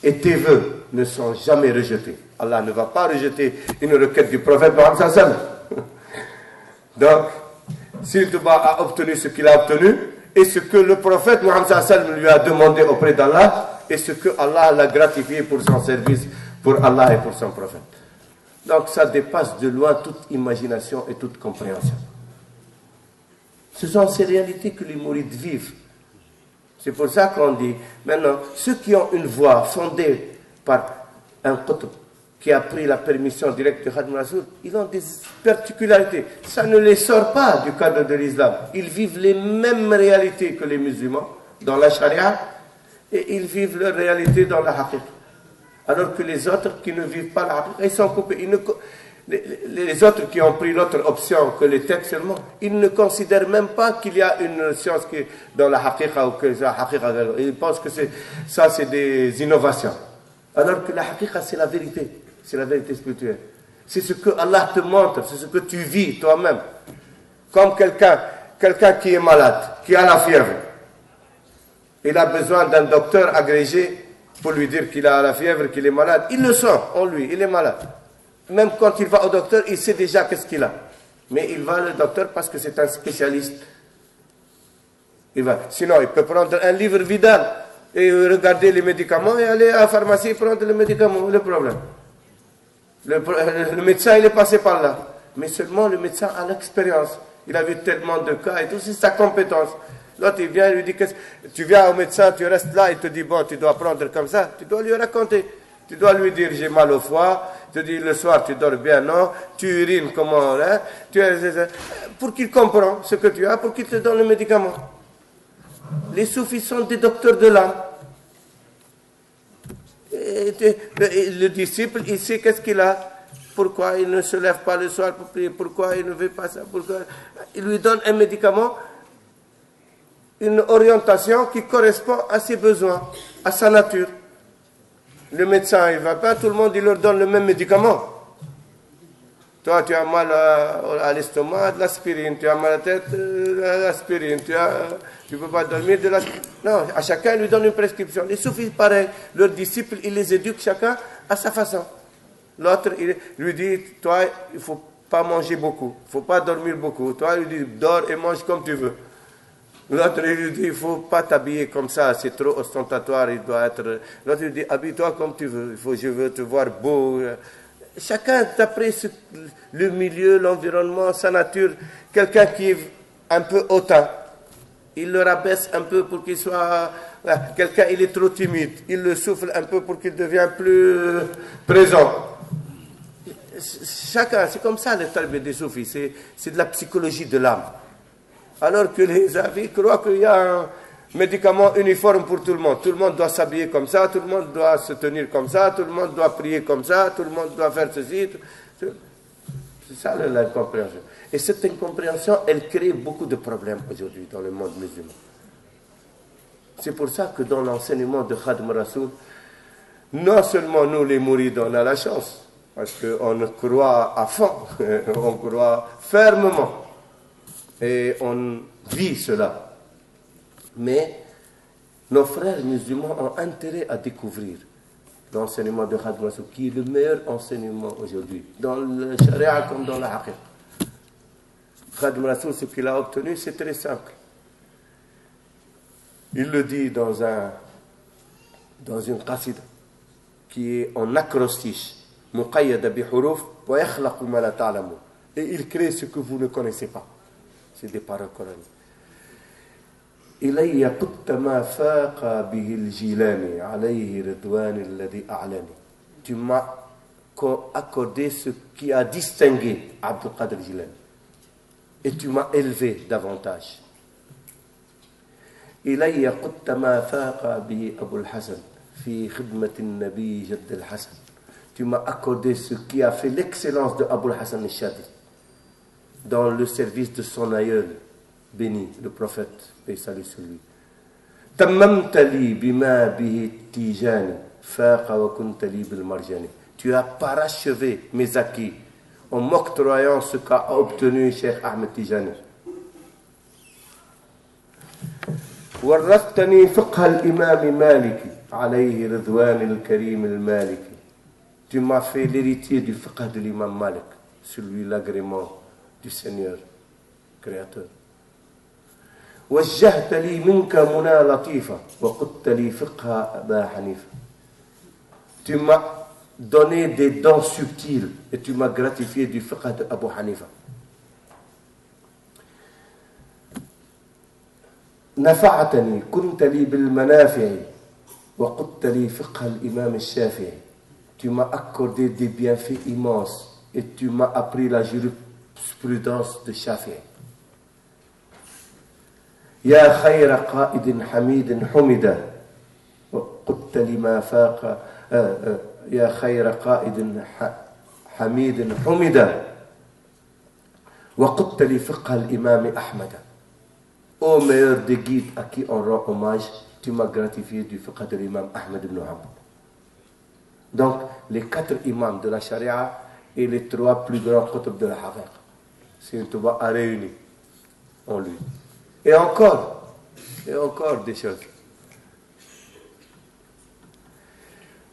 Et tes vœux ne sont jamais rejetés. Allah ne va pas rejeter une requête du prophète Mohammed sallallahu alayhi wa sallam. Donc, s'il a obtenu ce qu'il a obtenu, et ce que le prophète Mohammed sallallahu alayhi wa sallam lui a demandé auprès d'Allah, et ce que Allah l'a gratifié pour son service, pour Allah et pour son prophète. Donc ça dépasse de loin toute imagination et toute compréhension. Ce sont ces réalités que les mourides vivent. C'est pour ça qu'on dit, maintenant, ceux qui ont une voix fondée par un qutb qui a pris la permission directe de Khadim Rassoul, ils ont des particularités. Ça ne les sort pas du cadre de l'islam. Ils vivent les mêmes réalités que les musulmans dans la charia et ils vivent leur réalité dans la haqiqa. Alors que les autres qui ne vivent pas la haqiqa, ils sont coupés. Les autres qui ont pris l'autre option que les textes seulement, ils ne considèrent même pas qu'il y a une science qui, dans la haqiqa ou que la haqiqa, ils pensent que ça c'est des innovations. Alors que la haqiqa c'est la vérité spirituelle. C'est ce que Allah te montre, c'est ce que tu vis toi-même. Comme quelqu'un qui est malade, qui a la fièvre, il a besoin d'un docteur agrégé pour lui dire qu'il a la fièvre, qu'il est malade. Il le sent en lui, il est malade. Même quand il va au docteur, il sait déjà qu'est-ce qu'il a. Mais il va au docteur parce que c'est un spécialiste. Il va. Sinon, il peut prendre un livre Vidal et regarder les médicaments et aller à la pharmacie et prendre les médicaments. Le problème. Le médecin, il est passé par là. Mais seulement le médecin a l'expérience. Il a vu tellement de cas et tout, c'est sa compétence. L'autre, il vient, il lui dit, tu viens au médecin, tu restes là, il te dit, bon, tu dois prendre comme ça. Tu dois lui raconter. Tu dois lui dire, j'ai mal au foie. Tu dis, le soir, tu dors bien, non? Tu urines, comment, hein? Pour qu'il comprenne ce que tu as, pour qu'il te donne le médicament. Les soufis sont des docteurs de l'âme. Le disciple, il sait qu'est-ce qu'il a. Pourquoi il ne se lève pas le soir pour prier? Pourquoi il ne veut pas ça? Pourquoi? Il lui donne un médicament, une orientation qui correspond à ses besoins, à sa nature. Le médecin, il ne va pas, tout le monde, il leur donne le même médicament. Toi, tu as mal à l'estomac, de l'aspirine. Tu as mal à la tête, l'aspirine. Tu ne peux pas dormir, de l'aspirine. Non, à chacun, il lui donne une prescription. Les soufis, pareil. Leurs disciples, ils les éduquent chacun à sa façon. L'autre, il lui dit, toi, il ne faut pas manger beaucoup. Il ne faut pas dormir beaucoup. Toi, il lui dit, dors et mange comme tu veux. L'autre, il lui dit, il ne faut pas t'habiller comme ça, c'est trop ostentatoire, il doit être... L'autre, il dit, habille-toi comme tu veux, je veux te voir beau. Chacun, d'après le milieu, l'environnement, sa nature, quelqu'un qui est un peu hautain, il le rabaisse un peu pour qu'il soit... Quelqu'un, il est trop timide, il le souffle un peu pour qu'il devienne plus présent. Chacun, c'est comme ça le talibé des soufis, c'est de la psychologie de l'âme. Alors que les avis croient qu'il y a un médicament uniforme pour tout le monde. Tout le monde doit s'habiller comme ça, tout le monde doit se tenir comme ça, tout le monde doit prier comme ça, tout le monde doit faire ceci. C'est ça l'incompréhension. Et cette incompréhension, elle crée beaucoup de problèmes aujourd'hui dans le monde musulman. C'est pour ça que dans l'enseignement de Khadim Rasoul, non seulement nous les mourides, on a la chance, parce qu'on croit à fond, on croit fermement. Et on vit cela. Mais nos frères musulmans ont intérêt à découvrir l'enseignement de Khadim Rasoul, qui est le meilleur enseignement aujourd'hui, dans le charia comme dans la haqiqa. Khadim Rasoul, ce qu'il a obtenu, c'est très simple. Il le dit dans une qasida qui est en acrostiche, muqayyada bi huruf wa yakhlaqu ma la ta'lamun. Et il crée ce que vous ne connaissez pas. C'est des paroles coraniques. إلي قدت ما فاق به الجيلاني عليه رضوان الذي أعلاني. Tu m'as accordé ce qui a distingué Abdul Qadir Jilani. Et tu m'as élevé davantage. إلي قدت ما فاق به أبو الحسن في خدمة النبي جد الحسن. Tu m'as accordé ce qui a fait l'excellence de Abul Hassan al-Shadi dans le service de son aïeul béni, le prophète, paix et salut sur lui. تممت لي بما به التيجاني فاق وكنت لي بالمرجاني. Tu as parachevé mes acquis en m'octroyant ce qu'a obtenu Cheikh Ahmed Tijani. ورثتني فقه الإمام مالك عليه رضوان الكريم المالكي. Tu m'as fait l'héritier du fiqh de l'imam Malik, celui l'agrément du Seigneur créateur. وجهت لي منك منى لطيفة وقدت لي فقه أبا حنيفة. Tu m'as donné des dons subtils et tu m'as gratifié du fiqh de Abu Hanifa. نفعتني كنت لي بالمنافع وقدت لي فقه الإمام الشافعي. Tu m'as accordé des bienfaits immenses et tu m'as appris la jurisprudence de Shafi'i. يا خير قائد حميد حمد وقدت لما فاق يا خير قائد حميد حمد وقدت لي فقه الإمام أحمد. Ô meilleur des guides à qui on rend hommage, tu m'as gratifié du fiqh de l'imam Ahmed ibn Hanbal. Donc, les 4 imams de la charia et les 3 plus grands qutb de la haqiqa. C'est une touba à réunir en lui. Et encore des choses.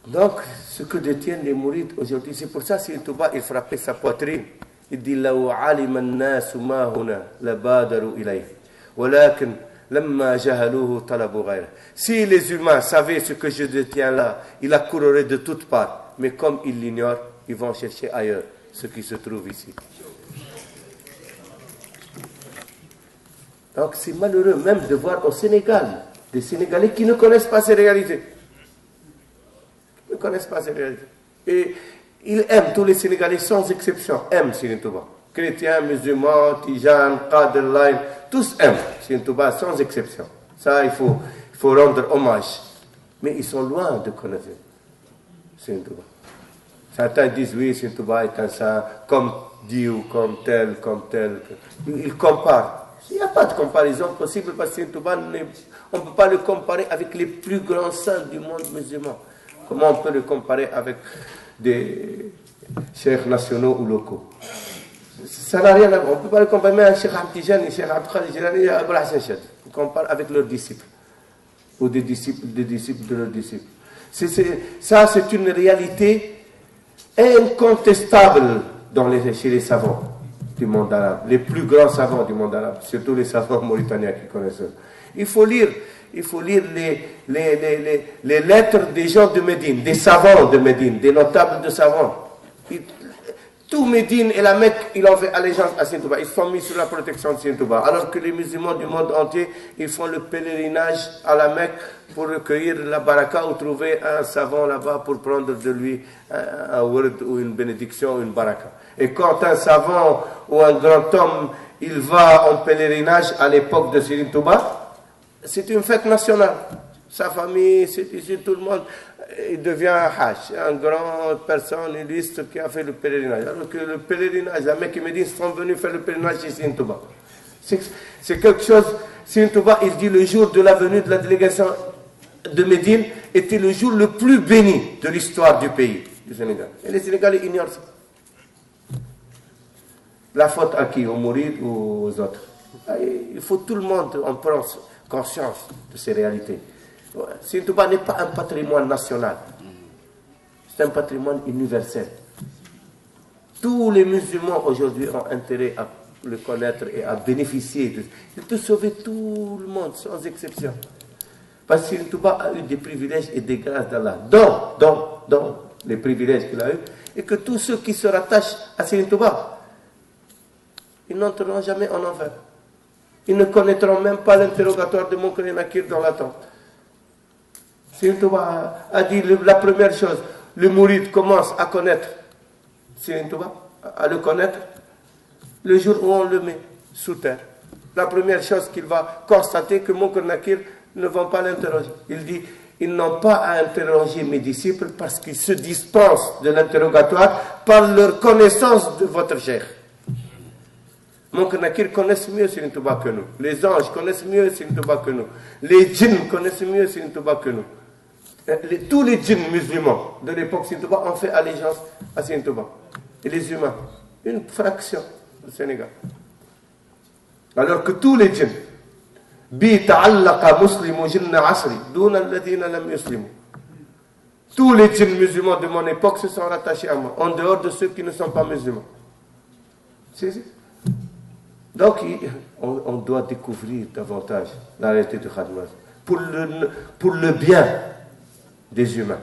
Donc, ce que détiennent les mourides aujourd'hui, c'est pour ça, c'est une touba, il frappait sa poitrine. Il dit, لو علم الناس ما هنا لبادروا إليه. ولكن لما جهلوه طلبوا غيره. Si les humains savaient ce que je détiens là, ils accourraient de toutes parts. Mais comme ils l'ignorent, ils vont chercher ailleurs ce qui se trouve ici. Donc c'est malheureux même de voir au Sénégal des Sénégalais qui ne connaissent pas ces réalités. Ils ne connaissent pas ces réalités. Et ils aiment, tous les Sénégalais sans exception, aiment Serigne Touba. Chrétiens, musulmans, tijanes, Qadir Line, tous aiment Serigne Touba sans exception. Ça, il faut rendre hommage. Mais ils sont loin de connaître Serigne Touba. Certains disent oui, Serigne Touba est un saint comme Dieu, comme tel. Ils comparent. Il n'y a pas de comparaison possible parce que Serigne Touba, on ne peut pas le comparer avec les plus grands saints du monde musulman. Comment on peut le comparer avec des cheikhs nationaux ou locaux? Ça n'a rien à voir. On ne peut pas le comparer même à Cheikh Ahmed Tijani, Cheikh Abdul Qadir Jilani et Abul Hassan Chadli. On compare avec leurs disciples ou des disciples de leurs disciples. Ça, c'est une réalité incontestable chez les savants du monde arabe, les plus grands savants du monde arabe, surtout les savants mauritaniens qui connaissent. Il faut lire les lettres des gens de Médine, des savants de Médine, des notables de savants. Tout Médine et la Mecque, ils ont fait allégeance à Serigne Touba. Ils sont mis sous la protection de Serigne Touba. Alors que les musulmans du monde entier, ils font le pèlerinage à la Mecque pour recueillir la baraka ou trouver un savant là-bas pour prendre de lui un word ou une bénédiction ou une baraka. Et quand un savant ou un grand homme, il va en pèlerinage à l'époque de Serigne Touba, c'est une fête nationale. Sa famille, c'est ici tout le monde. Il devient un hajj, une grande personne illustre qui a fait le pèlerinage. Alors que le pèlerinage, la Mecque et Médine sont venus faire le pèlerinage chez Serigne Touba. C'est quelque chose. Serigne Touba, il dit le jour de la venue de la délégation de Médine était le jour le plus béni de l'histoire du pays, du Sénégal. Et les Sénégalais ignorent ça. La faute à qui? Aux mourides ou aux autres? Il faut tout le monde en prendre conscience de ces réalités. Serigne Touba n'est pas un patrimoine national, c'est un patrimoine universel. Tous les musulmans aujourd'hui ont intérêt à le connaître et à bénéficier de sauver tout le monde, sans exception. Parce que Serigne Touba a eu des privilèges et des grâces d'Allah, dont les privilèges qu'il a eu, et que tous ceux qui se rattachent à Serigne Touba, ils n'entreront jamais en enfer. Ils ne connaîtront même pas l'interrogatoire de Munkar et Nakir dans la tente. Serigne Touba a dit la première chose, le mouride commence à connaître Serigne Touba, à le connaître, le jour où on le met sous terre. La première chose qu'il va constater, que Munkar et Nakir ne vont pas l'interroger. Il dit, ils n'ont pas à interroger mes disciples parce qu'ils se dispensent de l'interrogatoire par leur connaissance de votre cheikh. Munkar et Nakir connaissent mieux Serigne Touba que nous. Les anges connaissent mieux Serigne Touba que nous. Les djinns connaissent mieux Serigne Touba que nous. Tous les djinns musulmans de l'époque Serigne Touba ont fait allégeance à Serigne Touba. Et les humains, une fraction du Sénégal. Alors que tous les djinns, bi ta'allaqa muslimu jinna asri, duna alladhina lam yuslimu. Tous les djinns musulmans de mon époque se sont rattachés à moi, en dehors de ceux qui ne sont pas musulmans. Donc, on doit découvrir davantage la réalité de Khadim pour le bien des humains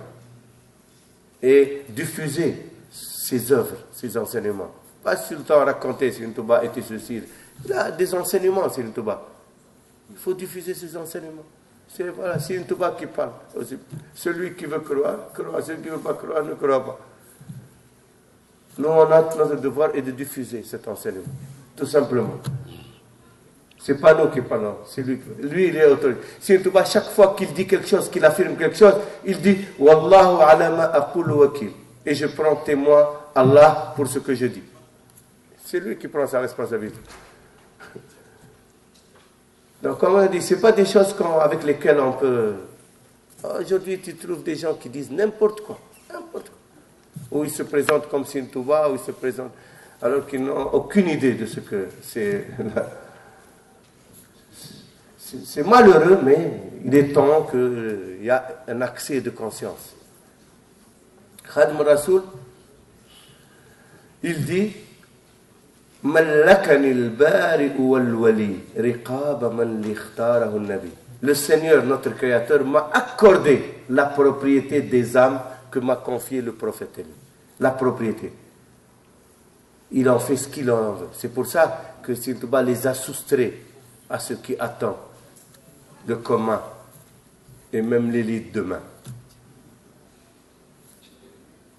et diffuser ses œuvres, ses enseignements. Pas tout le temps raconter Serigne Touba était ceci. Il y a des enseignements, Serigne Touba. Il faut diffuser ses enseignements. C'est voilà, Serigne Touba qui parle aussi. Celui qui veut croire, croit. Celui qui ne veut pas croire, ne croit pas. Nous, notre devoir est de diffuser cet enseignement. Tout simplement. C'est pas nous qui parlons, c'est lui. Lui, il est autorité. Serigne Touba, chaque fois qu'il dit quelque chose, qu'il affirme quelque chose, il dit Wallahu ala ma aqulu wakil. Et je prends témoin Allah pour ce que je dis. C'est lui qui prend sa responsabilité. Donc, comme on dit, ce n'est pas des choses avec lesquelles on peut. Aujourd'hui, tu trouves des gens qui disent n'importe quoi. N'importe quoi. Ou ils se présentent comme Serigne Touba, ou ils se présentent alors qu'ils n'ont aucune idée de ce que c'est. C'est malheureux, mais il est temps qu'il y a un accès de conscience. Khadim Rasoul, il dit le Seigneur, notre Créateur, m'a accordé la propriété des âmes que m'a confié le prophète Élie. La propriété. Il en fait ce qu'il en veut. C'est pour ça que Serigne Touba les a soustraits à ce qui attend le commun et même l'élite demain.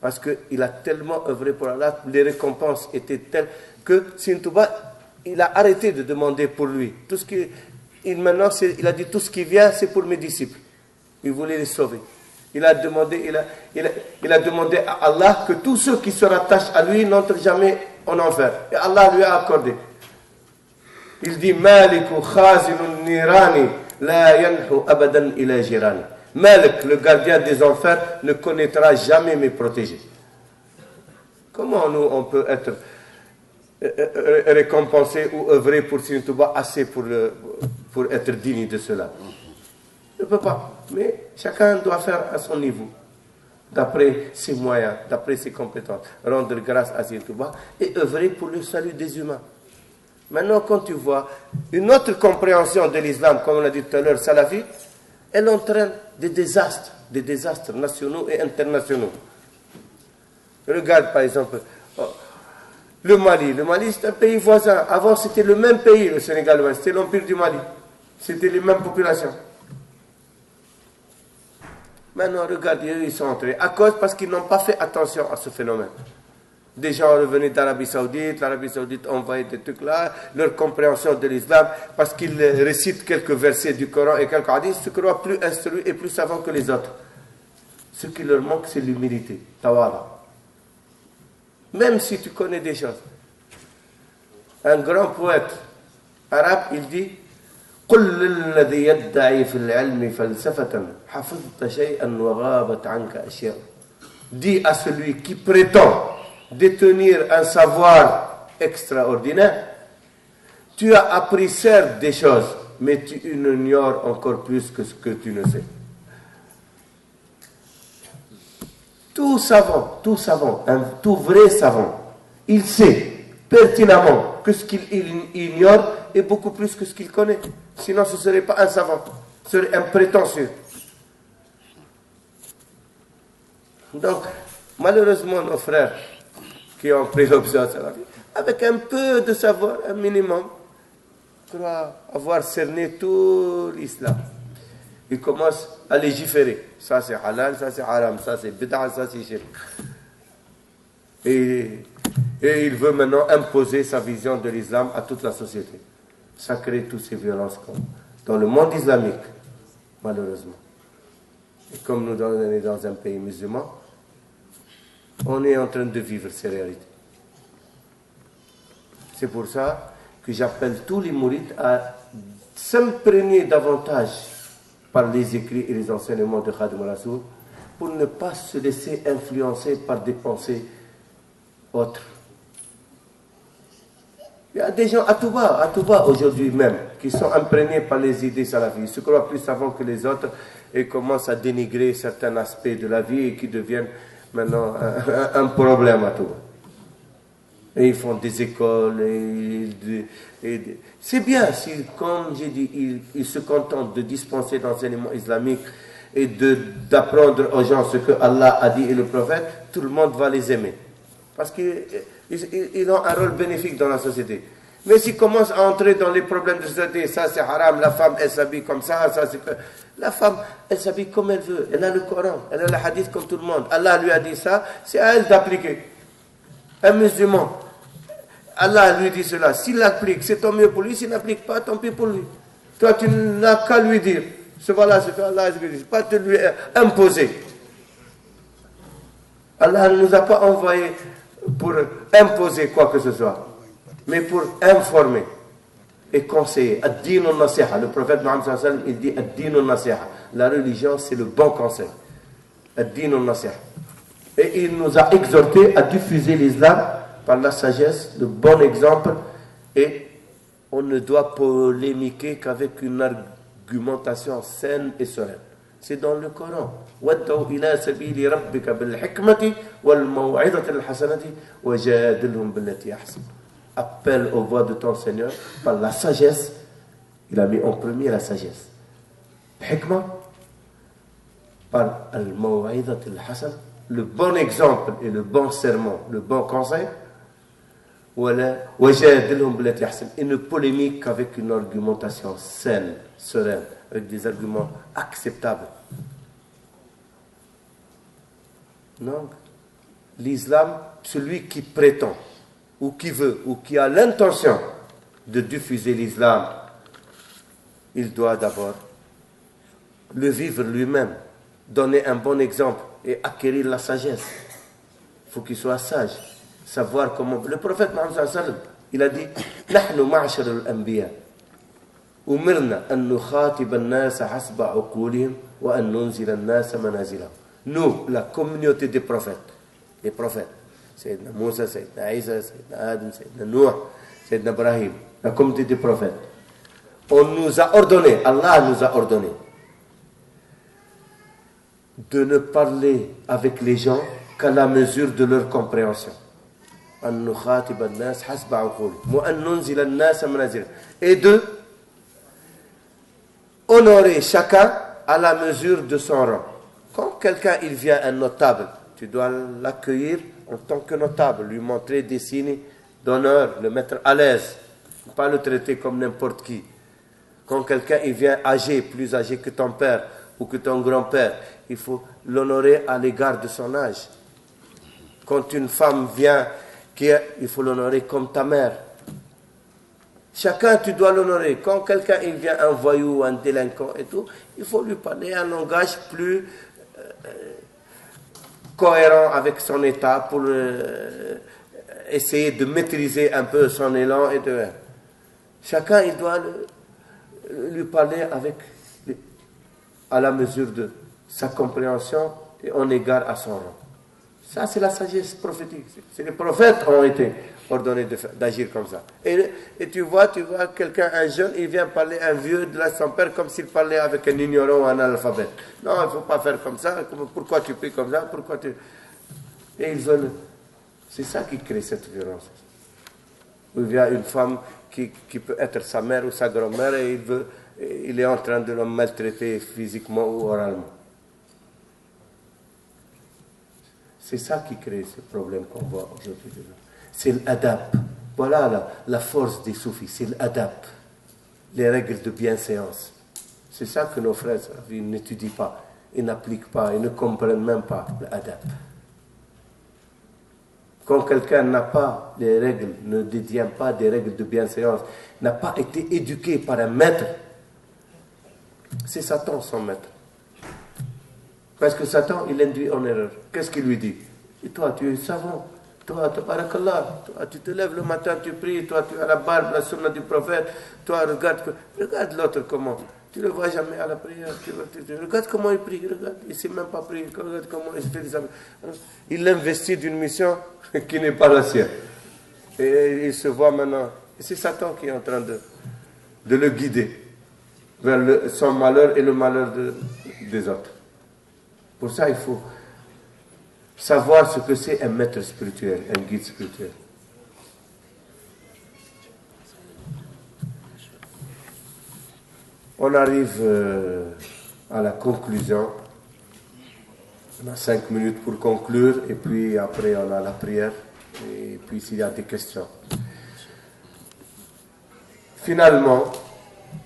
Parce qu'il a tellement œuvré pour Allah, les récompenses étaient telles que Serigne Touba, il a arrêté de demander pour lui. Tout ce qui maintenant, il a dit tout ce qui vient, c'est pour mes disciples. Il voulait les sauver. Il a demandé à Allah que tous ceux qui se rattachent à lui n'entrent jamais en enfer. Et Allah lui a accordé. Il dit Maliku khazinun nirani la yanhu abadan ila jirani. Malik, le gardien des enfers, ne connaîtra jamais mes protégés. Comment nous, on peut être récompensé ou œuvrer pour Sine Touba assez pour être digne de cela? Ne peut pas. Mais chacun doit faire à son niveau, d'après ses moyens, d'après ses compétences, rendre grâce à Sine Touba et œuvrer pour le salut des humains. Maintenant, quand tu vois une autre compréhension de l'islam, comme on l'a dit tout à l'heure, salafi, elle entraîne des désastres nationaux et internationaux. Regarde par exemple le Mali. Le Mali, c'est un pays voisin. Avant, c'était le même pays, le Sénégal, c'était l'Empire du Mali. C'était les mêmes populations. Maintenant, regarde, ils sont entrés. Parce qu'ils n'ont pas fait attention à ce phénomène. Des gens revenaient d'Arabie Saoudite, l'Arabie Saoudite envoyait des trucs là, leur compréhension de l'islam, parce qu'ils récitent quelques versets du Coran et quelques hadiths, se croient plus instruits et plus savants que les autres. Ce qui leur manque, c'est l'humilité, tawara. Même si tu connais des choses. Un grand poète arabe, il dit قل للذي يدعي في العلم فلسفة حفظت شيئا وغابت عنك أشياء. Dis à celui qui prétend détenir un savoir extraordinaire, tu as appris certes des choses, mais tu ignores encore plus que ce que tu ne sais. Tout savant, tout vrai savant, il sait pertinemment que ce qu'il ignore est beaucoup plus que ce qu'il connaît. Sinon, ce ne serait pas un savant, ce serait un prétentieux. Donc, malheureusement, nos frères qui ont pris l'option à la vie, avec un peu de savoir, un minimum, croient avoir cerné tout l'islam. Ils commencent à légiférer. Ça c'est halal, ça c'est haram, ça c'est bid'a, ça c'est shirk. Et il veut maintenant imposer sa vision de l'islam à toute la société. Ça crée toutes ces violences dans le monde islamique, malheureusement. Et comme nous sommes dans un pays musulman, on est en train de vivre ces réalités. C'est pour ça que j'appelle tous les mourides à s'imprégner davantage par les écrits et les enseignements de Khadim al-Rasoul pour ne pas se laisser influencer par des pensées autres. Il y a des gens à Touba aujourd'hui même, qui sont imprégnés par les idées salafistes, ils se croient plus savants que les autres et commencent à dénigrer certains aspects de la vie et qui deviennent maintenant un problème à Touba. Et ils font des écoles, c'est bien si, comme j'ai dit, ils se contentent de dispenser l'enseignement islamique et d'apprendre aux gens ce que Allah a dit et le prophète, tout le monde va les aimer. Parce qu'ils ont un rôle bénéfique dans la société. Mais s'ils commencent à entrer dans les problèmes de société, ça c'est haram, la femme elle s'habille comme ça c'est... La femme, elle s'habille comme elle veut, elle a le Coran, elle a le hadith comme tout le monde. Allah lui a dit ça, c'est à elle d'appliquer. Un musulman, Allah lui dit cela, s'il l'applique, c'est tant mieux pour lui, s'il n'applique pas, tant pis pour lui. Toi, tu n'as qu'à lui dire, ce voilà ce que Allah dit, pas te lui imposer. Allah ne nous a pas envoyés pour imposer quoi que ce soit, mais pour informer et conseiller. Ad-din al-nasiha. Le prophète Mohammed sallallahu alayhi wa sallam, il dit Ad-din al-nasiha. La religion, c'est le bon conseil. Ad-din al-nasiha. Et il nous a exhortés à diffuser l'islam par la sagesse, le bon exemple, et on ne doit polémiquer qu'avec une argumentation saine et sereine. C'est dans le Coran. وَادْعُوا إِلَى سَبِيلِ رَبِّكَ بِالْحِكْمَةِ وَالْمَوْعِظَةِ الْحَسَنَةِ وَجَادِلْهُمْ بِالَّتِي أَحْسَنُ. Appelle aux voix de ton Seigneur par la sagesse. Il a mis en premier la sagesse. Hikmah, par al-maw'idat al-hasan, le bon exemple et le bon sermon, le bon conseil. Et ne polémique qu'avec une argumentation saine, sereine, avec des arguments acceptables. Donc, l'islam, celui qui prétend, ou qui veut, ou qui a l'intention de diffuser l'islam il doit d'abord le vivre lui-même, donner un bon exemple et acquérir la sagesse. Il faut qu'il soit sage, savoir comment... Le prophète Mohammed sallallahu alayhi wa sallam, il a dit « Nahnu ma'ashar al-anbiya, umirna an nukhatib an-nasa hasba uqulihim wa an nunzila an-nasa manazilahum. » Nous, la communauté des prophètes, les prophètes, Sayyidina Moussa, Sayyidina Isa, Sayyidina Adam, Sayyidina Nuh, Sayyidina Ibrahim, la communauté des prophètes, on nous a ordonné, Allah nous a ordonné de ne parler avec les gens qu'à la mesure de leur compréhension. Et de honorer chacun à la mesure de son rang. Quand quelqu'un il vient, un notable, tu dois l'accueillir en tant que notable, lui montrer des signes d'honneur, le mettre à l'aise, pas le traiter comme n'importe qui. Quand quelqu'un il vient âgé, plus âgé que ton père ou que ton grand-père, il faut l'honorer à l'égard de son âge. Quand une femme vient, il faut l'honorer comme ta mère. Chacun, tu dois l'honorer. Quand quelqu'un il vient, un voyou, un délinquant et tout, il faut lui parler un langage plus cohérent avec son état pour essayer de maîtriser un peu son élan. Chacun, il doit lui parler à la mesure de sa compréhension et en égard à son rang. Ça, c'est la sagesse prophétique. Les prophètes ont été ordonnés d'agir comme ça. Et tu vois quelqu'un, un jeune, il vient parler à un vieux de son père comme s'il parlait avec un ignorant ou un analphabète. Non, il ne faut pas faire comme ça. Pourquoi tu pries comme ça? Et ils veulent... C'est ça qui crée cette violence. Il y a une femme qui peut être sa mère ou sa grand-mère et il est en train de le maltraiter physiquement ou oralement. C'est ça qui crée ce problème qu'on voit aujourd'hui. C'est l'adab. Voilà la force des soufis, c'est l'adab. Les règles de bienséance. C'est ça que nos frères ils n'étudient pas, ils n'appliquent pas, ils ne comprennent même pas l'adab. Quand quelqu'un n'a pas les règles, ne détient pas des règles de bienséance, n'a pas été éduqué par un maître, c'est Satan son maître. Parce que Satan, il l'induit en erreur. Qu'est-ce qu'il lui dit? Et toi, tu es savant. Toi, tabarakallah. Toi, tu te lèves le matin, tu pries. Toi, tu as la barbe, la sunna du prophète. Toi, regarde l'autre comment. Tu ne le vois jamais à la prière. Regarde comment il prie. Regarde, il ne sait même pas prier. Regarde comment il fait des amis. Il l'investit d'une mission qui n'est pas la sienne. Et il se voit maintenant. Et c'est Satan qui est en train de le guider vers son malheur et le malheur des autres. Pour ça, il faut savoir ce que c'est un maître spirituel, un guide spirituel. On arrive à la conclusion. On a 5 minutes pour conclure et puis après on a la prière et puis s'il y a des questions. Finalement,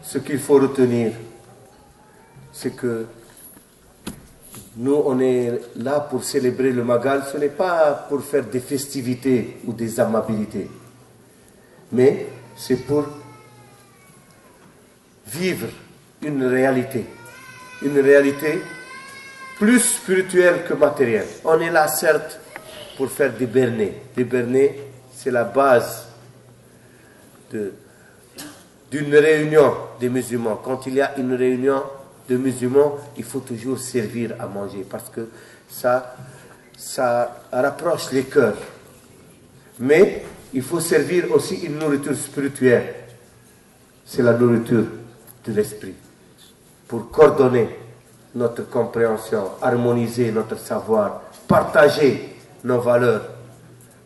ce qu'il faut retenir, c'est que nous, on est là pour célébrer le Magal. Ce n'est pas pour faire des festivités ou des amabilités. Mais c'est pour vivre une réalité. Une réalité plus spirituelle que matérielle. On est là, certes, pour faire des bernets. Les bernets, c'est la base d'une réunion des musulmans. Quand il y a une réunion de musulmans, il faut toujours servir à manger parce que ça rapproche les cœurs. Mais il faut servir aussi une nourriture spirituelle. C'est la nourriture de l'esprit. Pour coordonner notre compréhension, harmoniser notre savoir, partager nos valeurs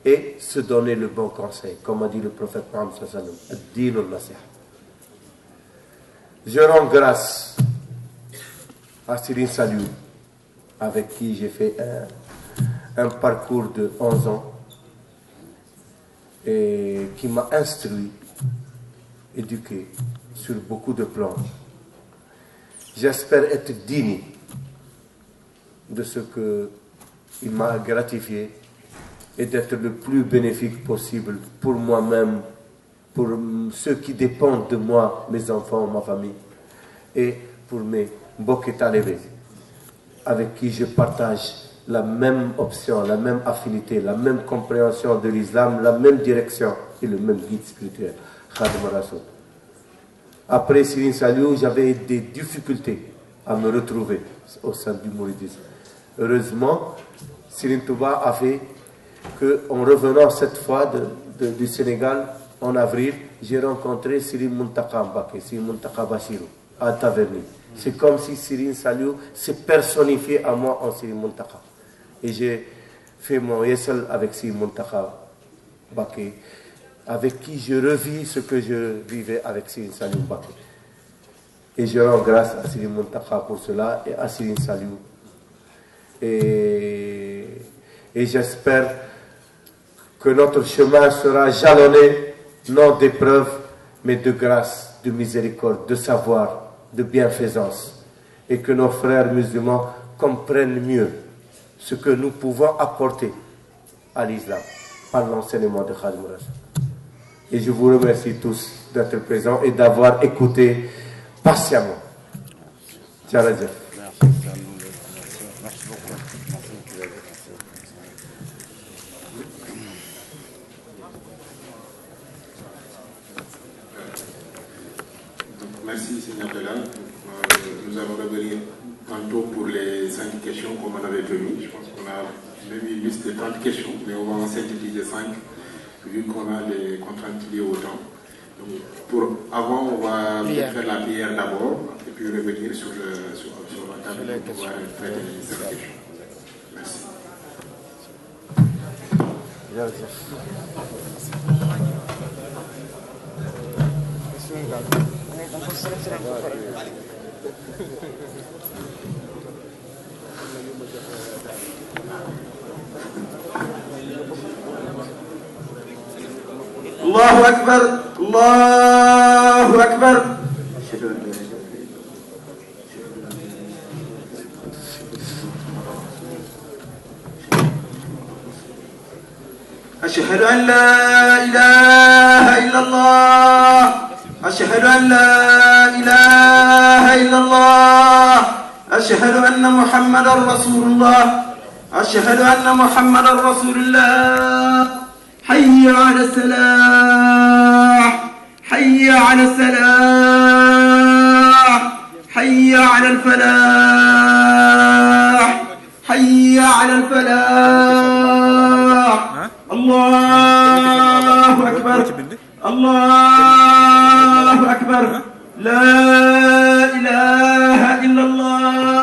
et se donner le bon conseil. Comme a dit le prophète Mohammed sallallahu alayhi wa sallam. Je rends grâce à Cyril Saliou, avec qui j'ai fait un parcours de 11 ans et qui m'a instruit, éduqué sur beaucoup de plans. J'espère être digne de ce qu'il m'a gratifié et d'être le plus bénéfique possible pour moi-même, pour ceux qui dépendent de moi, mes enfants, ma famille. et pour mes mbokki talibé avec qui je partage la même option, la même affinité, la même compréhension de l'islam, la même direction et le même guide spirituel. Khadim Rassoul. Après Serigne Saliou, j'avais des difficultés à me retrouver au sein du mouridisme. Heureusement, Serigne Touba a fait qu'en revenant cette fois du Sénégal, en avril, j'ai rencontré Serigne Mountakha Mbacké, Serigne Mountakha Bassirou, à Taverny. C'est comme si Serigne Saliou s'est personnifié à moi en Serigne Mountakha. Et j'ai fait mon yessel avec Serigne Mountakha Mbacké, avec qui je revis ce que je vivais avec Serigne Saliou Mbacké. Et je rends grâce à Serigne Mountakha pour cela et à Serigne Saliou. Et j'espère que notre chemin sera jalonné non d'épreuves, mais de grâce, de miséricorde, de savoir, de bienfaisance. Et que nos frères musulmans comprennent mieux ce que nous pouvons apporter à l'islam par l'enseignement de Khadim Rassoul. Et je vous remercie tous d'être présents et d'avoir écouté patiemment. Tcharadjef. Merci, Seigneur Belal. Nous allons revenir tantôt pour les 5 questions comme on avait prévu. Je pense qu'on a même une liste de 30 questions, mais on va en synthétiser 5, vu qu'on a les contraintes liées au temps. Donc, avant, on va faire la prière d'abord, et puis revenir sur la table pour pouvoir traiter les 5 questions. Merci. الله أكبر الله أكبر أشهد أن لا إله إلا الله أشهد أن لا إله إلا الله أشهد أن محمدا رسول الله أشهد أن محمدا رسول الله حي على السلاح حي على السلاح حي على الفلاح حي على الفلاح الله أكبر الله أكبر لا إله إلا الله